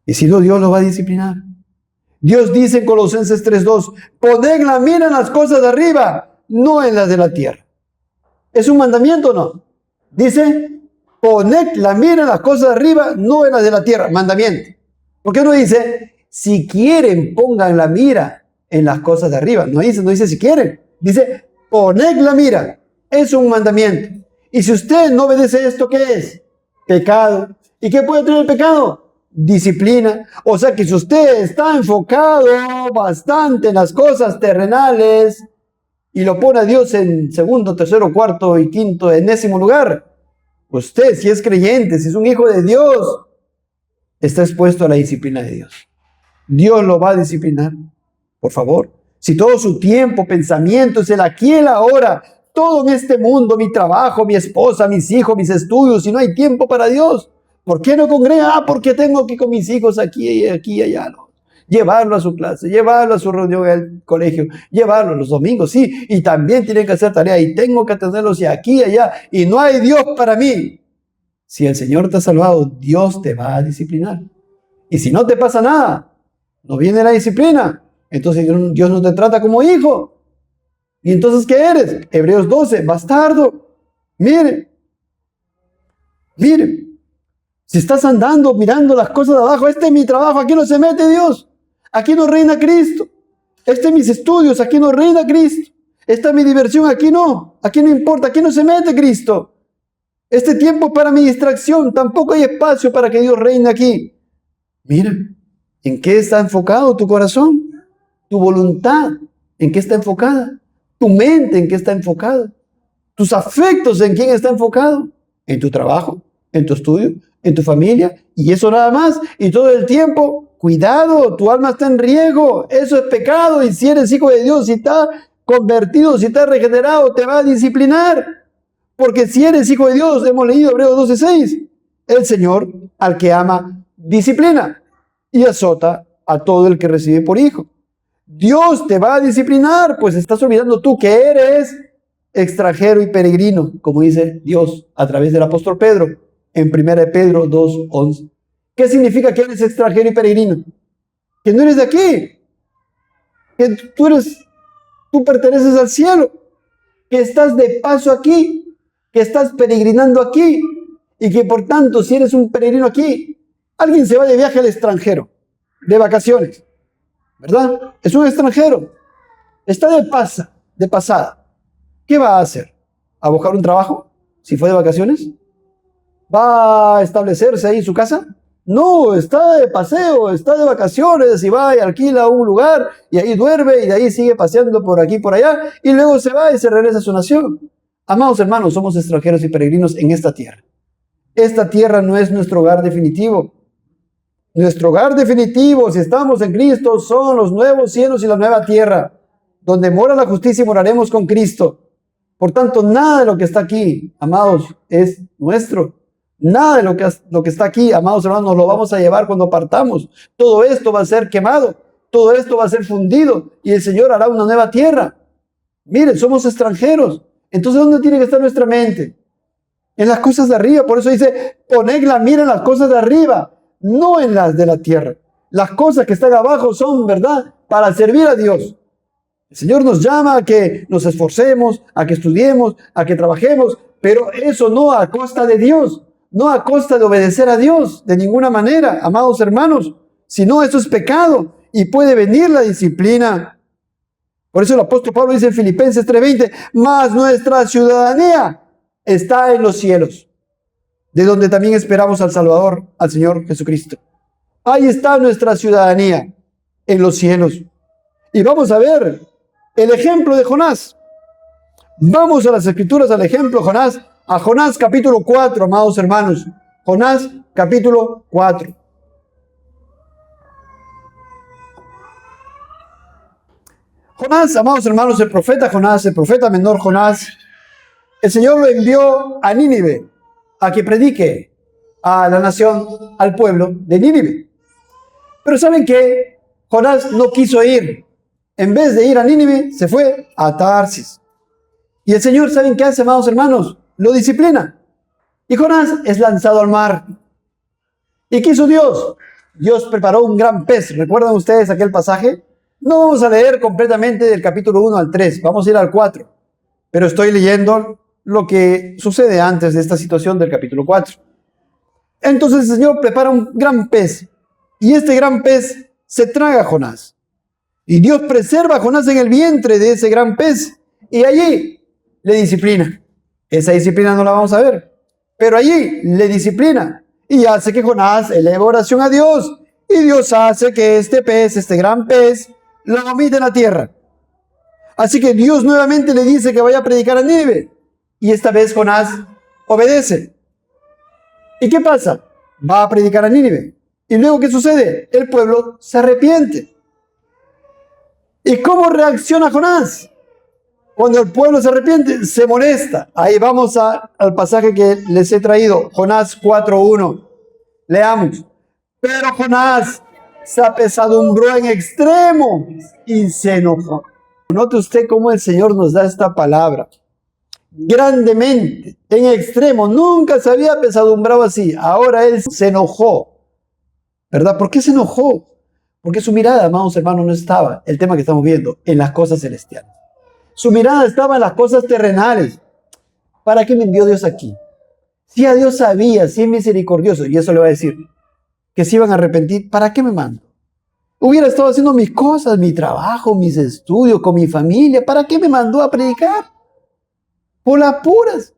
Y si no, Dios lo va a disciplinar. Dios dice en Colosenses 3:2, poned la mira en las cosas de arriba, no en las de la tierra. ¿Es un mandamiento o no? Dice, poned la mira en las cosas de arriba, no en las de la tierra. Mandamiento. ¿Por qué no dice, si quieren, pongan la mira en las cosas de arriba? No dice si quieren. Dice, poned la mira. Es un mandamiento. Y si usted no obedece esto, ¿qué es? Pecado. ¿Y qué puede traer el pecado? Disciplina. O sea que si usted está enfocado bastante en las cosas terrenales y lo pone a Dios en segundo, tercero, cuarto y quinto, enésimo lugar, usted, si es creyente, si es un hijo de Dios, está expuesto a la disciplina de Dios. Dios lo va a disciplinar. Por favor, si todo su tiempo, pensamientos, el aquí y el ahora, todo en este mundo, mi trabajo, mi esposa, mis hijos, mis estudios, si no hay tiempo para Dios, ¿por qué no congrega? Porque tengo que ir con mis hijos aquí y allá, ¿no? Llevarlo a su clase, llevarlo a su reunión al colegio, llevarlo los domingos, sí, y también tienen que hacer tarea y tengo que atenderlos y aquí y allá, y no hay Dios para mí. Si el Señor te ha salvado, Dios te va a disciplinar. Y si no te pasa nada, no viene la disciplina, entonces Dios no te trata como hijo. ¿Y entonces qué eres? Hebreos 12, bastardo. Mire, si estás andando mirando las cosas de abajo, este es mi trabajo, aquí no se mete Dios. Aquí no reina Cristo. Este es mis estudios, aquí no reina Cristo. Esta es mi diversión, aquí no importa, aquí no se mete Cristo. Este tiempo es para mi distracción, tampoco hay espacio para que Dios reine aquí. Mira, ¿en qué está enfocado tu corazón? Tu voluntad, ¿en qué está enfocada? Tu mente, ¿en qué está enfocada? Tus afectos, ¿en quién está enfocado? En tu trabajo, en tu estudio, en tu familia, y eso nada más, y todo el tiempo. Cuidado, tu alma está en riesgo, eso es pecado, y si eres hijo de Dios, si estás convertido, si estás regenerado, te va a disciplinar, porque si eres hijo de Dios, hemos leído Hebreos 12:6, el Señor al que ama disciplina y azota a todo el que recibe por hijo. Dios te va a disciplinar, pues estás olvidando tú que eres extranjero y peregrino, como dice Dios a través del apóstol Pedro en 1 Pedro 2:11. ¿Qué significa que eres extranjero y peregrino? Que no eres de aquí, que tú perteneces al cielo, que estás de paso aquí, que estás peregrinando aquí, y que por tanto, si eres un peregrino aquí, alguien se va de viaje al extranjero, de vacaciones, ¿verdad? Es un extranjero, está de pasada. ¿Qué va a hacer? ¿A buscar un trabajo? Si fue de vacaciones, ¿va a establecerse ahí en su casa? No, está de paseo, está de vacaciones y va y alquila un lugar y ahí duerme y de ahí sigue paseando por aquí y por allá y luego se va y se regresa a su nación. Amados hermanos, somos extranjeros y peregrinos en esta tierra. Esta tierra no es nuestro hogar definitivo. Nuestro hogar definitivo, si estamos en Cristo, son los nuevos cielos y la nueva tierra. donde mora la justicia y moraremos con Cristo. Por tanto, nada de lo que está aquí, amados, es nuestro. Nada de lo que está aquí, amados hermanos, nos lo vamos a llevar cuando partamos. Todo esto va a ser quemado, todo esto va a ser fundido y el Señor hará una nueva tierra. Miren, somos extranjeros. Entonces, ¿dónde tiene que estar nuestra mente? En las cosas de arriba. Por eso dice, poned la mira en las cosas de arriba, no en las de la tierra. Las cosas que están abajo son, ¿verdad?, para servir a Dios. El Señor nos llama a que nos esforcemos, a que estudiemos, a que trabajemos, pero eso no a costa de Dios, no a costa de obedecer a Dios, de ninguna manera, amados hermanos. Si no, eso es pecado y puede venir la disciplina. Por eso el apóstol Pablo dice en Filipenses 3:20, mas nuestra ciudadanía está en los cielos, de donde también esperamos al Salvador, al Señor Jesucristo. Ahí está nuestra ciudadanía, en los cielos. Y vamos a ver el ejemplo de Jonás. Vamos a las Escrituras, al ejemplo de Jonás, a Jonás capítulo 4, amados hermanos. Jonás capítulo 4. Jonás, amados hermanos, el profeta Jonás, el profeta menor Jonás, el Señor lo envió a Nínive a que predique a la nación, al pueblo de Nínive. Pero ¿saben qué? Jonás no quiso ir. En vez de ir a Nínive, se fue a Tarsis. Y el Señor, ¿saben qué hace, amados hermanos? Lo disciplina. Y Jonás es lanzado al mar. ¿Y qué hizo Dios? Dios preparó un gran pez. ¿Recuerdan ustedes aquel pasaje? No vamos a leer completamente del capítulo 1 al 3. Vamos a ir al 4. Pero estoy leyendo lo que sucede antes de esta situación del capítulo 4. Entonces el Señor prepara un gran pez. Y este gran pez se traga a Jonás. Y Dios preserva a Jonás en el vientre de ese gran pez. Y allí le disciplina. Esa disciplina no la vamos a ver. Pero allí le disciplina. Y hace que Jonás eleve oración a Dios. Y Dios hace que este pez, este gran pez, lo vomite en la tierra. Así que Dios nuevamente le dice que vaya a predicar a Nínive. Y esta vez Jonás obedece. ¿Y qué pasa? Va a predicar a Nínive. ¿Y luego qué sucede? El pueblo se arrepiente. ¿Y cómo reacciona Jonás? Cuando el pueblo se arrepiente, se molesta. Ahí vamos al pasaje que les he traído. Jonás 4:1. Leamos. Pero Jonás se apesadumbró en extremo y se enojó. Note usted cómo el Señor nos da esta palabra. Grandemente, en extremo. Nunca se había apesadumbrado así. Ahora él se enojó. ¿Verdad? ¿Por qué se enojó? Porque su mirada, amados hermanos, no estaba, el tema que estamos viendo, en las cosas celestiales. Su mirada estaba en las cosas terrenales. ¿Para qué me envió Dios aquí? Si a Dios sabía, si es misericordioso, y eso le va a decir, que se iban a arrepentir, ¿para qué me mando? Hubiera estado haciendo mis cosas, mi trabajo, mis estudios, con mi familia. ¿Para qué me mandó a predicar? Por las puras.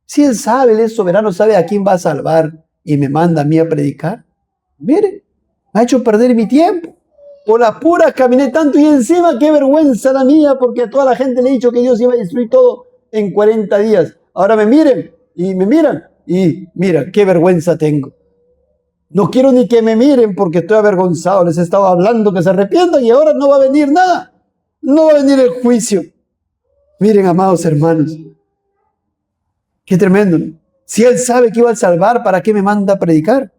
Si Él sabe, Él es soberano, sabe a quién va a salvar y me manda a mí a predicar. Miren, me ha hecho perder mi tiempo. Por las puras caminé tanto y encima qué vergüenza la mía porque a toda la gente le he dicho que Dios iba a destruir todo en 40 días. Ahora me miren y me miran y mira, qué vergüenza tengo. No quiero ni que me miren porque estoy avergonzado. Les he estado hablando que se arrepientan y ahora no va a venir nada. No va a venir el juicio. Miren, amados hermanos. Qué tremendo, ¿no? Si Él sabe que iba a salvar, ¿para qué me manda a predicar?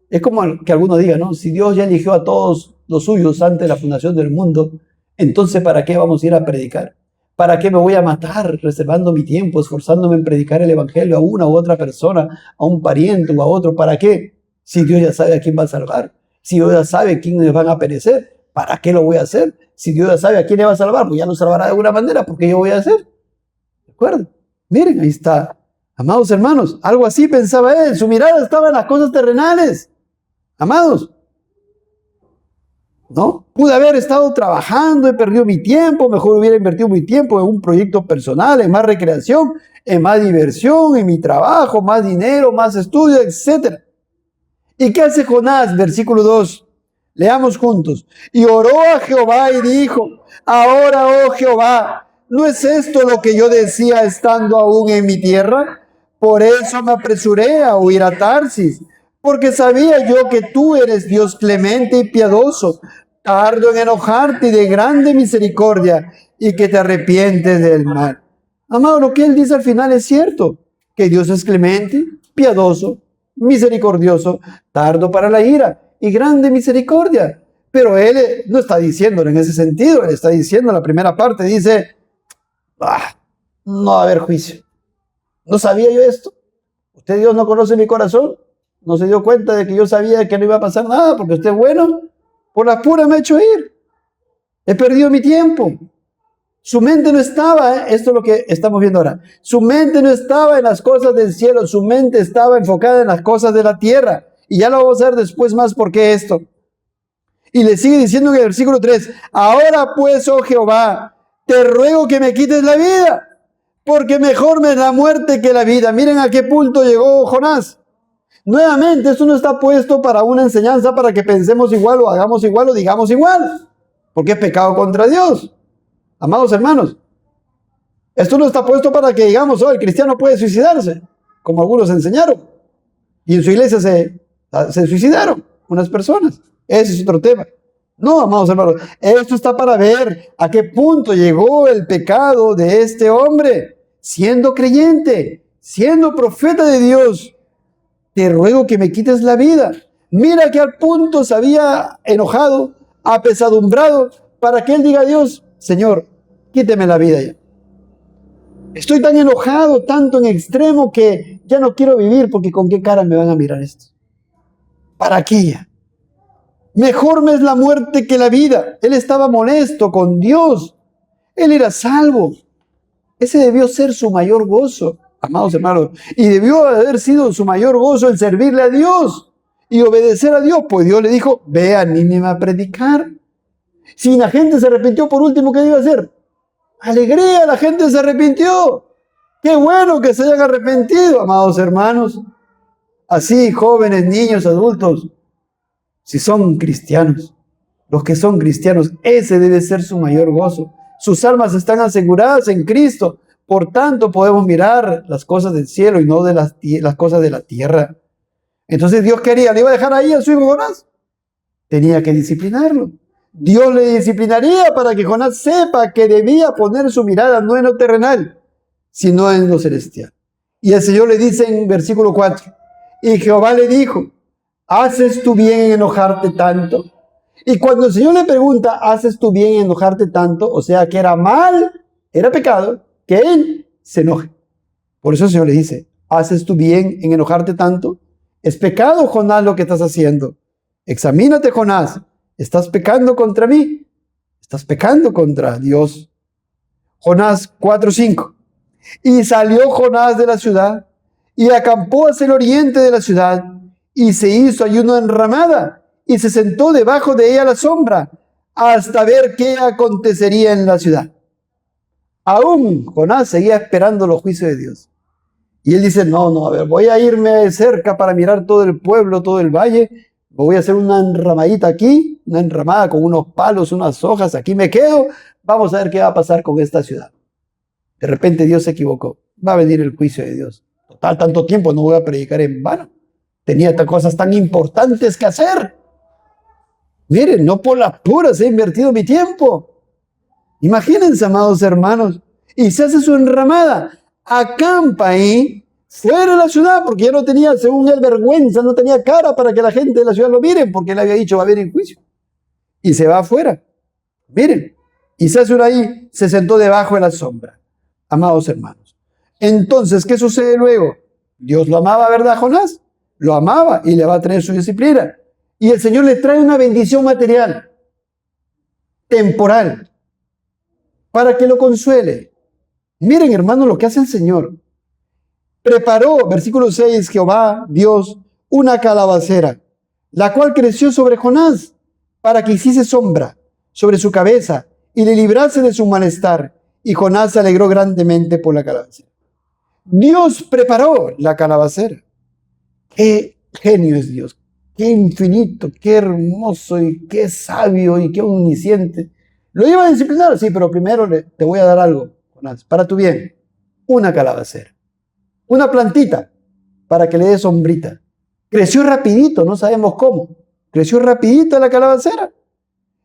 Es como que alguno diga, ¿no? Si Dios ya eligió a todos los suyos antes de la fundación del mundo, entonces ¿para qué vamos a ir a predicar? ¿Para qué me voy a matar reservando mi tiempo, esforzándome en predicar el evangelio a una u otra persona, a un pariente o a otro? ¿Para qué? Si Dios ya sabe a quién va a salvar, si Dios ya sabe quiénes van a perecer, ¿para qué lo voy a hacer? Si Dios ya sabe a quién le va a salvar, pues ya lo salvará de alguna manera, ¿por qué yo voy a hacer? ¿De acuerdo? Miren, ahí está. Amados hermanos, algo así pensaba él. Su mirada estaba en las cosas terrenales. Amados, ¿no? Pude haber estado trabajando, he perdido mi tiempo, mejor hubiera invertido mi tiempo en un proyecto personal, en más recreación, en más diversión, en mi trabajo, más dinero, más estudio, etc. ¿Y qué hace Jonás? Versículo 2. Leamos juntos. Y oró a Jehová y dijo, ahora, oh Jehová, ¿no es esto lo que yo decía estando aún en mi tierra? Por eso me apresuré a huir a Tarsis, porque sabía yo que tú eres Dios clemente y piadoso, tardo en enojarte y de grande misericordia, y que te arrepientes del mal. Amado, lo que él dice al final es cierto, que Dios es clemente, piadoso, misericordioso, tardo para la ira y grande misericordia. Pero él no está diciéndolo en ese sentido, él está diciendo en la primera parte, dice, no va a haber juicio. ¿No sabía yo esto? ¿Usted, Dios, no conoce mi corazón? ¿No se dio cuenta de que yo sabía que no iba a pasar nada porque usted es bueno? Por la pura me ha hecho ir. He perdido mi tiempo. Su mente no estaba, esto es lo que estamos viendo ahora, su mente no estaba en las cosas del cielo, su mente estaba enfocada en las cosas de la tierra. Y ya lo vamos a ver después más por qué esto. Y le sigue diciendo en el versículo 3, ahora pues, oh Jehová, te ruego que me quites la vida, porque mejor me es la muerte que la vida. Miren a qué punto llegó Jonás. Nuevamente, esto no está puesto para una enseñanza para que pensemos igual o hagamos igual o digamos igual, porque es pecado contra Dios. Amados hermanos, esto no está puesto para que digamos, oh, el cristiano puede suicidarse, como algunos enseñaron. Y en su iglesia se suicidaron unas personas. Ese es otro tema. No, amados hermanos, esto está para ver a qué punto llegó el pecado de este hombre, siendo creyente, siendo profeta de Dios. Te ruego que me quites la vida. Mira que al punto se había enojado, apesadumbrado, para que él diga a Dios, Señor, quíteme la vida ya. Estoy tan enojado, tanto en extremo, que ya no quiero vivir, porque con qué cara me van a mirar esto. ¿Para qué ya? Mejor me es la muerte que la vida. Él estaba molesto con Dios. Él era salvo. Ese debió ser su mayor gozo, amados hermanos. Y debió haber sido su mayor gozo el servirle a Dios y obedecer a Dios. Pues Dios le dijo, ve a Nínive a predicar. Si la gente se arrepintió, por último, ¿qué iba a hacer? Alegría, la gente se arrepintió. Qué bueno que se hayan arrepentido, amados hermanos. Así, jóvenes, niños, adultos, si son cristianos, los que son cristianos, ese debe ser su mayor gozo. Sus almas están aseguradas en Cristo. Por tanto, podemos mirar las cosas del cielo y no de las cosas de la tierra. Entonces, Dios quería, ¿le iba a dejar ahí a su hijo Jonás? Tenía que disciplinarlo. Dios le disciplinaría para que Jonás sepa que debía poner su mirada no en lo terrenal, sino en lo celestial. Y el Señor le dice en versículo 4, y Jehová le dijo, ¿haces tú bien en enojarte tanto? Y cuando el Señor le pregunta, ¿haces tú bien en enojarte tanto? O sea, que era mal, era pecado, que él se enoje. Por eso el Señor le dice, ¿haces tú bien en enojarte tanto? Es pecado, Jonás, lo que estás haciendo. Examínate, Jonás. ¿Estás pecando contra mí? Estás pecando contra Dios. Jonás 4:5. Y salió Jonás de la ciudad y acampó hacia el oriente de la ciudad y se hizo allí una enramada y se sentó debajo de ella a la sombra hasta ver qué acontecería en la ciudad. Aún Jonás seguía esperando los juicios de Dios. Y él dice, no, a ver, voy a irme cerca para mirar todo el pueblo, todo el valle. Me voy a hacer una enramadita aquí, una enramada con unos palos, unas hojas, aquí me quedo. Vamos a ver qué va a pasar con esta ciudad. De repente Dios se equivocó. Va a venir el juicio de Dios. Total, tanto tiempo no voy a predicar en vano. Tenía cosas tan importantes que hacer. Miren, no por las puras he invertido mi tiempo. Imagínense, amados hermanos. Y se hace su enramada. Acampa ahí, fuera de la ciudad, porque ya no tenía, según él, vergüenza, no tenía cara para que la gente de la ciudad lo miren, porque él había dicho va a haber el juicio. Y se va afuera. Miren. Y se hace una ahí, se sentó debajo de la sombra. Amados hermanos. Entonces, ¿qué sucede luego? Dios lo amaba, ¿verdad, Jonás? Lo amaba y le va a traer su disciplina. Y el Señor le trae una bendición material, temporal, para que lo consuele. Miren, hermanos, lo que hace el Señor. Preparó, versículo 6, Jehová, Dios, una calabacera, la cual creció sobre Jonás, para que hiciese sombra sobre su cabeza y le librase de su malestar. Y Jonás se alegró grandemente por la calabacera. Dios preparó la calabacera. Qué genio es Dios, qué infinito, qué hermoso y qué sabio y qué omnisciente. Lo iba a disciplinar, sí, pero primero te voy a dar algo, Jonás, para tu bien. Una calabacera, una plantita para que le dé sombrita. Creció rapidito, no sabemos cómo. Creció rapidito la calabacera.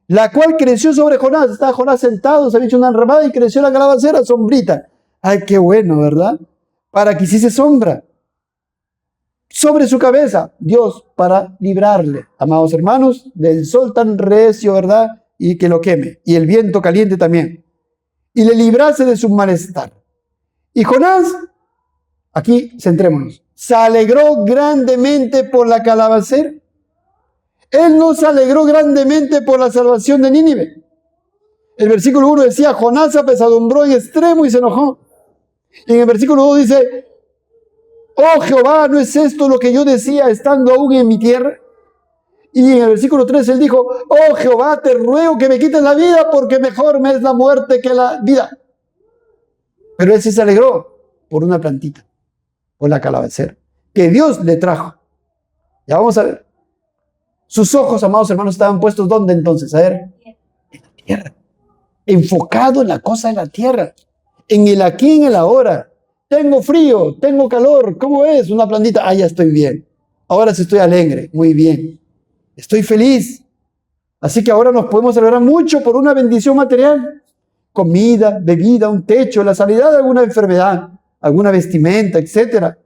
la cual creció sobre Jonás. Estaba Jonás sentado, se había hecho una enramada y creció la calabacera, sombrita. Ay, qué bueno, ¿verdad? Para que hiciese sombra sobre su cabeza, Dios, para librarle, amados hermanos, del sol tan recio, ¿verdad? Y que lo queme, y el viento caliente también, y le librase de su malestar. Y Jonás, aquí centrémonos, se alegró grandemente por la calabacera. Él no se alegró grandemente por la salvación de Nínive. El versículo 1 decía, Jonás se apesadumbró en extremo y se enojó. Y en el versículo 2 dice, oh Jehová, ¿no es esto lo que yo decía estando aún en mi tierra? Y en el versículo 3 él dijo, oh Jehová, te ruego que me quites la vida porque mejor me es la muerte que la vida. Pero él sí se alegró por una plantita, por la calabacera, que Dios le trajo. Ya vamos a ver. Sus ojos, amados hermanos, estaban puestos ¿dónde entonces? A ver, en la tierra. Enfocado en la cosa de la tierra, en el aquí, en el ahora. Tengo frío, tengo calor, ¿cómo es? Una plantita, ah, ya estoy bien. Ahora sí estoy alegre, muy bien. Estoy feliz. Así que ahora nos podemos celebrar mucho por una bendición material. Comida, bebida, un techo, la sanidad de alguna enfermedad, alguna vestimenta, etcétera.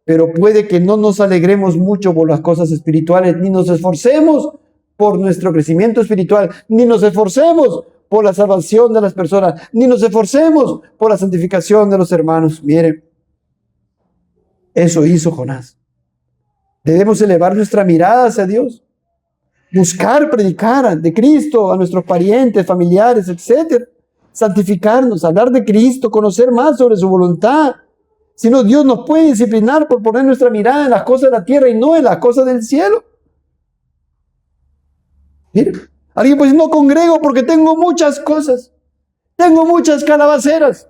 Pero puede que no nos alegremos mucho por las cosas espirituales, ni nos esforcemos por nuestro crecimiento espiritual, ni nos esforcemos por la salvación de las personas, ni nos esforcemos por la santificación de los hermanos. Miren, eso hizo Jonás. Debemos elevar nuestra mirada hacia Dios, buscar predicar de Cristo a nuestros parientes, familiares, etcétera. Santificarnos, hablar de Cristo, conocer más sobre su voluntad. Si no, Dios nos puede disciplinar por poner nuestra mirada en las cosas de la tierra y no en las cosas del cielo. Mire, alguien puede decir, no congrego porque tengo muchas cosas. Tengo muchas calabaceras.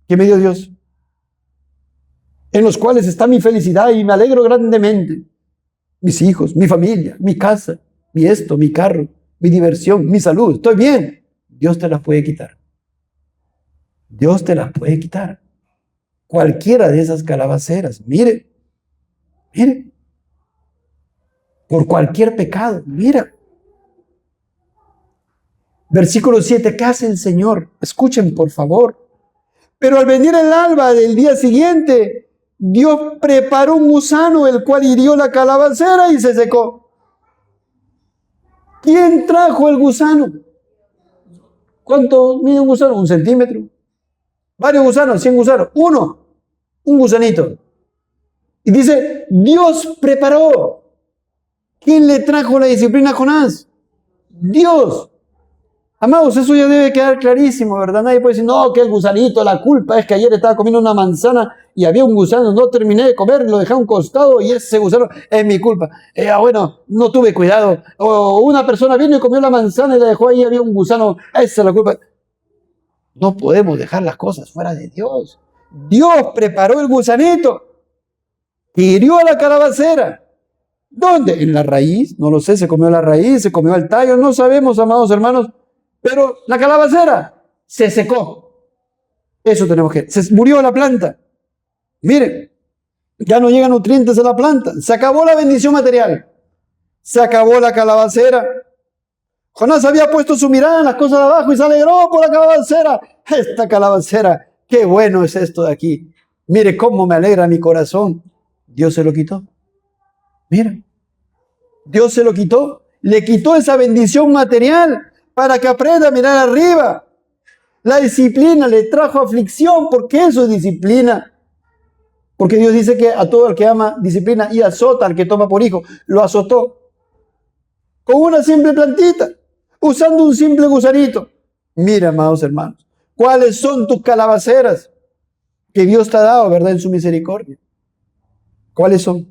¿Qué me dio Dios? En los cuales está mi felicidad y me alegro grandemente. Mis hijos, mi familia, mi casa, mi esto, mi carro, mi diversión, mi salud. Estoy bien. Dios te las puede quitar. Dios te las puede quitar. Cualquiera de esas calabaceras. Mire, mire. Por cualquier pecado. Mira. Versículo 7. ¿Qué hace el Señor? Escuchen, por favor. Pero al venir el alba del día siguiente, Dios preparó un gusano, el cual hirió la calabacera y se secó. ¿Quién trajo el gusano? ¿Cuánto mide un gusano? ¿1 centímetro? Varios gusanos, 100 gusanos. Uno, un gusanito. Y dice, Dios preparó. ¿Quién le trajo la disciplina a Jonás? Dios. Amados, eso ya debe quedar clarísimo, ¿verdad? Nadie puede decir, no, que el gusanito, la culpa es que ayer estaba comiendo una manzana y había un gusano, no terminé de comer, lo dejé a un costado y ese gusano es mi culpa. Bueno, no tuve cuidado. O una persona vino y comió la manzana y la dejó ahí, había un gusano, esa es la culpa. No podemos dejar las cosas fuera de Dios. Dios preparó el gusanito, hirió a la calabacera. ¿Dónde? ¿En la raíz? No lo sé, se comió la raíz, se comió el tallo, no sabemos, amados hermanos. Pero la calabacera se secó. Eso tenemos que... Se murió la planta. Miren, ya no llegan nutrientes a la planta. Se acabó la bendición material. Se acabó la calabacera. Jonás había puesto su mirada en las cosas de abajo y se alegró por la calabacera. Esta calabacera, qué bueno es esto de aquí. Mire cómo me alegra mi corazón. Dios se lo quitó. Mira, Dios se lo quitó. Le quitó esa bendición material para que aprenda a mirar arriba. La disciplina le trajo aflicción. ¿Por qué eso es disciplina? Porque Dios dice que a todo el que ama disciplina y azota al que toma por hijo. Lo azotó con una simple plantita, usando un simple gusanito. Mira, amados hermanos, ¿cuáles son tus calabaceras que Dios te ha dado, verdad, en su misericordia? ¿Cuáles son?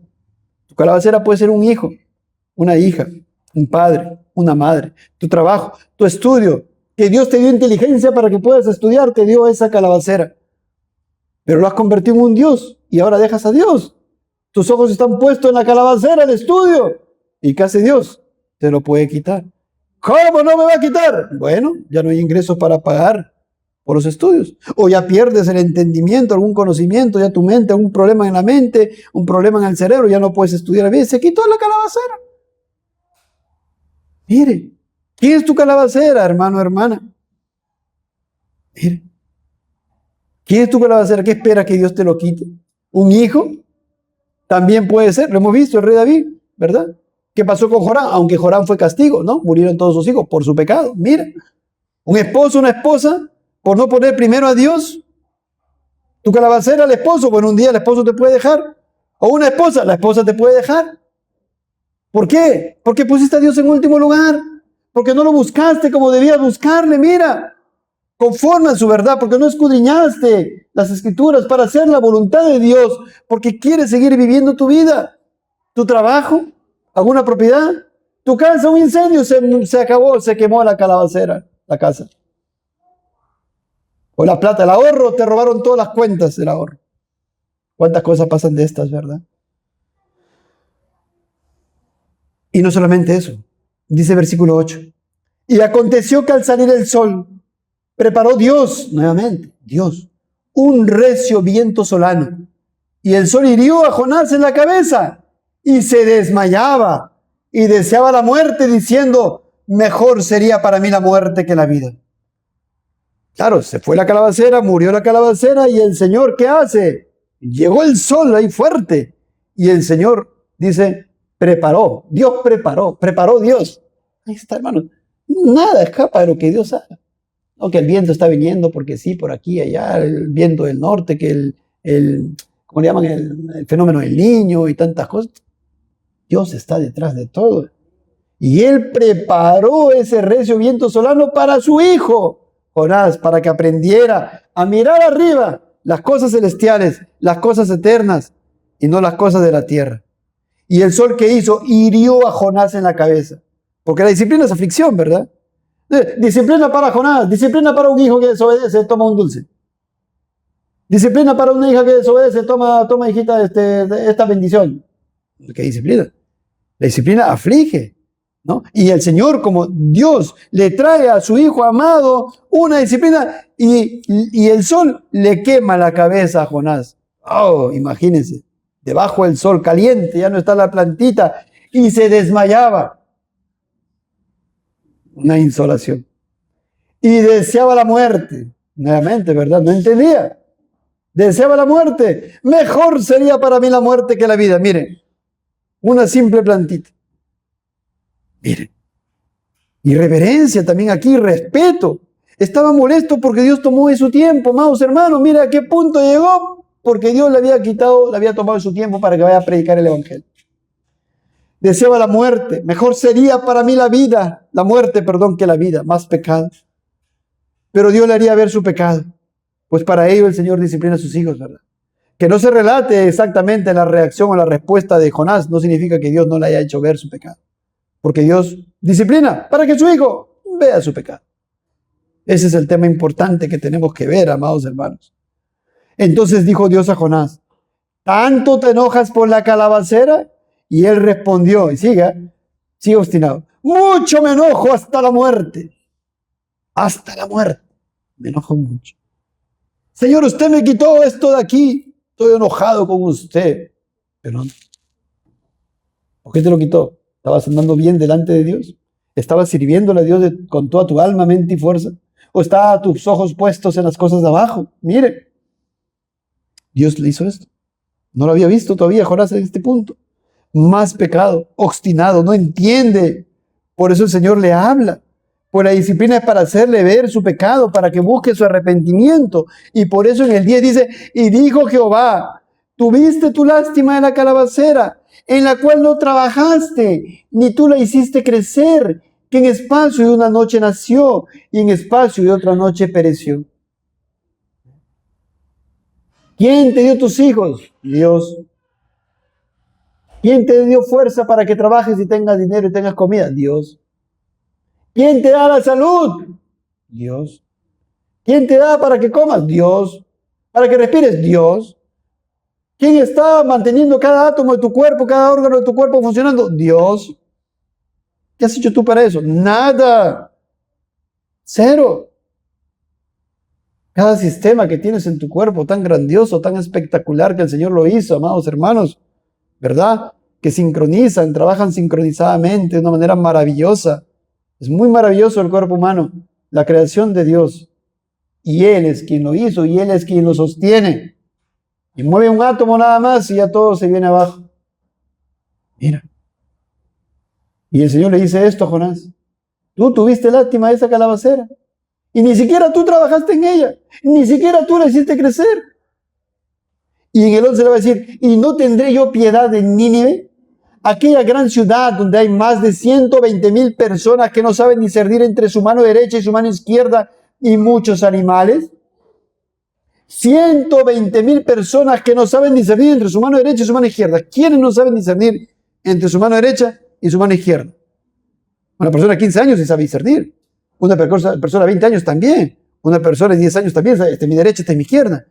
Tu calabacera puede ser un hijo, una hija, un padre, una madre, tu trabajo, tu estudio, que Dios te dio inteligencia para que puedas estudiar, te dio esa calabacera. Pero lo has convertido en un Dios y ahora dejas a Dios. Tus ojos están puestos en la calabacera, el estudio. ¿Y qué hace Dios? Te lo puede quitar. ¿Cómo no me va a quitar? Bueno, ya no hay ingresos para pagar por los estudios. O ya pierdes el entendimiento, algún conocimiento, ya tu mente, algún problema en la mente, un problema en el cerebro, ya no puedes estudiar bien. Se quitó la calabacera. Mire, ¿Quién es tu calabacera, hermano, hermana? Mira. ¿Quién es tu calabacera? ¿Qué espera que Dios te lo quite? ¿Un hijo? También puede ser. Lo hemos visto, el rey David, ¿verdad? ¿Qué pasó con Joram? Aunque Joram fue castigo, ¿no? Murieron todos sus hijos por su pecado. Mira. Un esposo, una esposa, por no poner primero a Dios. Tu calabacera, el esposo. Bueno, un día el esposo te puede dejar. O una esposa, la esposa te puede dejar. ¿Por qué? Porque pusiste a Dios en último lugar. Porque no lo buscaste como debías buscarle, mira. Conforme a su verdad, porque no escudriñaste las escrituras para hacer la voluntad de Dios, porque quieres seguir viviendo tu vida, tu trabajo, alguna propiedad, tu casa, un incendio, se acabó, se quemó la calabacera, la casa. O la plata, el ahorro, te robaron todas las cuentas del ahorro. ¿Cuántas cosas pasan de estas, verdad? Y no solamente eso, dice versículo 8. Y aconteció que al salir el sol, preparó Dios, nuevamente, Dios, un recio viento solano. Y el sol hirió a Jonás en la cabeza y se desmayaba y deseaba la muerte, diciendo, mejor sería para mí la muerte que la vida. Claro, se fue la calabacera, murió la calabacera y el Señor, ¿qué hace? Llegó el sol ahí fuerte y el Señor dice, preparó Dios. Ahí está, hermano. Nada escapa de lo que Dios haga. No, que el viento está viniendo porque sí, por aquí, allá, el viento del norte, que ¿cómo le llaman? El fenómeno del Niño y tantas cosas. Dios está detrás de todo. Y Él preparó ese recio viento solano para su hijo, Jonás, para que aprendiera a mirar arriba las cosas celestiales, las cosas eternas y no las cosas de la tierra. Y el sol que hizo hirió a Jonás en la cabeza. Porque la disciplina es aflicción, ¿verdad? Disciplina para Jonás, disciplina para un hijo que desobedece, toma un dulce. Disciplina para una hija que desobedece, toma hijita, esta bendición. ¿Qué disciplina? La disciplina aflige, ¿no? Y el Señor, como Dios, le trae a su hijo amado una disciplina y el sol le quema la cabeza a Jonás. Oh, imagínense, debajo del sol caliente, ya no está la plantita, y se desmayaba. Una insolación. Y deseaba la muerte. Nuevamente, ¿verdad? No entendía. Deseaba la muerte. Mejor sería para mí la muerte que la vida. Miren, una simple plantita. Miren. Y reverencia también aquí, respeto. Estaba molesto porque Dios tomó de su tiempo, amados hermanos. Mira a qué punto llegó. Porque Dios le había tomado de su tiempo para que vaya a predicar el evangelio. Deseaba la muerte. Mejor sería para mí la vida, la muerte, perdón, que la vida. Más pecado. Pero Dios le haría ver su pecado. Pues para ello el Señor disciplina a sus hijos, ¿verdad? Que no se relate exactamente la reacción o la respuesta de Jonás no significa que Dios no le haya hecho ver su pecado. Porque Dios disciplina para que su hijo vea su pecado. Ese es el tema importante que tenemos que ver, amados hermanos. Entonces dijo Dios a Jonás, ¿tanto te enojas por la calabacera? Y él respondió, y sigue obstinado, mucho me enojo hasta la muerte. Hasta la muerte. Me enojo mucho. Señor, usted me quitó esto de aquí. Estoy enojado con usted. Pero, ¿por qué te lo quitó? ¿Estabas andando bien delante de Dios? ¿Estabas sirviéndole a Dios con toda tu alma, mente y fuerza? ¿O estaban tus ojos puestos en las cosas de abajo? Mire, Dios le hizo esto. No lo había visto todavía Jonás en este punto. Más pecado, obstinado, no entiende. Por eso el Señor le habla. Pues la disciplina es para hacerle ver su pecado, para que busque su arrepentimiento. Y por eso en el 10 dice, y dijo Jehová, tuviste tu lástima de la calabacera, en la cual no trabajaste, ni tú la hiciste crecer, que en espacio de una noche nació, y en espacio de otra noche pereció. ¿Quién te dio tus hijos? Dios. ¿Quién te dio fuerza para que trabajes y tengas dinero y tengas comida? Dios. ¿Quién te da la salud? Dios. ¿Quién te da para que comas? Dios. ¿Para que respires? Dios. ¿Quién está manteniendo cada átomo de tu cuerpo, cada órgano de tu cuerpo funcionando? Dios. ¿Qué has hecho tú para eso? Nada. Cero. Cada sistema que tienes en tu cuerpo tan grandioso, tan espectacular que el Señor lo hizo, amados hermanos, ¿verdad? Que sincronizan, trabajan sincronizadamente de una manera maravillosa. Es muy maravilloso el cuerpo humano, la creación de Dios. Y Él es quien lo hizo y Él es quien lo sostiene. Y mueve un átomo nada más y ya todo se viene abajo. Mira. Y el Señor le dice esto a Jonás. Tú tuviste lástima de esa calabacera. Y ni siquiera tú trabajaste en ella. Ni siquiera tú la hiciste crecer. Y en el 11 le va a decir, ¿y no tendré yo piedad de Nínive? Aquella gran ciudad donde hay más de 120,000 personas que no saben discernir entre su mano derecha y su mano izquierda y muchos animales. 120,000 personas que no saben discernir entre su mano derecha y su mano izquierda. ¿Quiénes no saben discernir entre su mano derecha y su mano izquierda? Una persona de 15 años sí sabe discernir. Una persona de 20 años también. Una persona de 10 años también sabe, esta es mi derecha, esta es mi izquierda.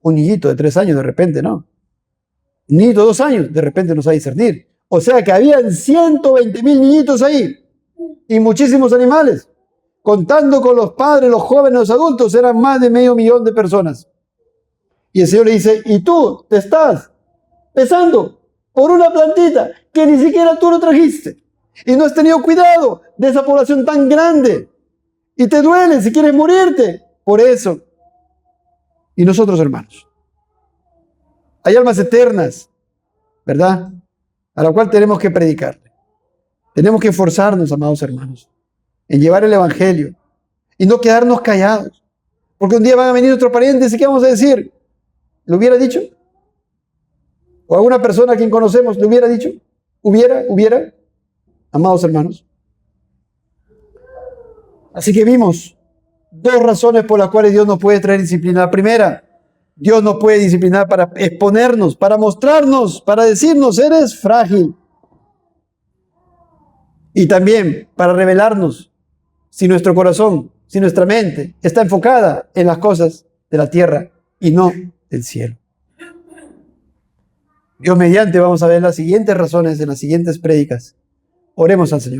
Un niñito de 3 años de repente no. Un niñito de 2 años de repente no sabe discernir. O sea que habían 120,000 niñitos ahí y muchísimos animales. Contando con los padres, los jóvenes, los adultos, eran más de 500,000 de personas. Y el Señor le dice, y tú te estás pesando por una plantita que ni siquiera tú lo trajiste. Y no has tenido cuidado de esa población tan grande. Y te duele si quieres morirte por eso. Y nosotros, hermanos, hay almas eternas, ¿verdad? A la cual tenemos que predicar. Tenemos que esforzarnos, amados hermanos, en llevar el evangelio y no quedarnos callados. Porque un día van a venir nuestros parientes y ¿qué vamos a decir? ¿Lo hubiera dicho? ¿O alguna persona a quien conocemos lo hubiera dicho? ¿Hubiera? Amados hermanos. Así que vimos 2 razones por las cuales Dios nos puede traer disciplina. La primera, Dios nos puede disciplinar para exponernos, para mostrarnos, para decirnos, eres frágil. Y también para revelarnos si nuestro corazón, si nuestra mente está enfocada en las cosas de la tierra y no del cielo. Dios mediante vamos a ver las siguientes razones en las siguientes prédicas. Oremos al Señor.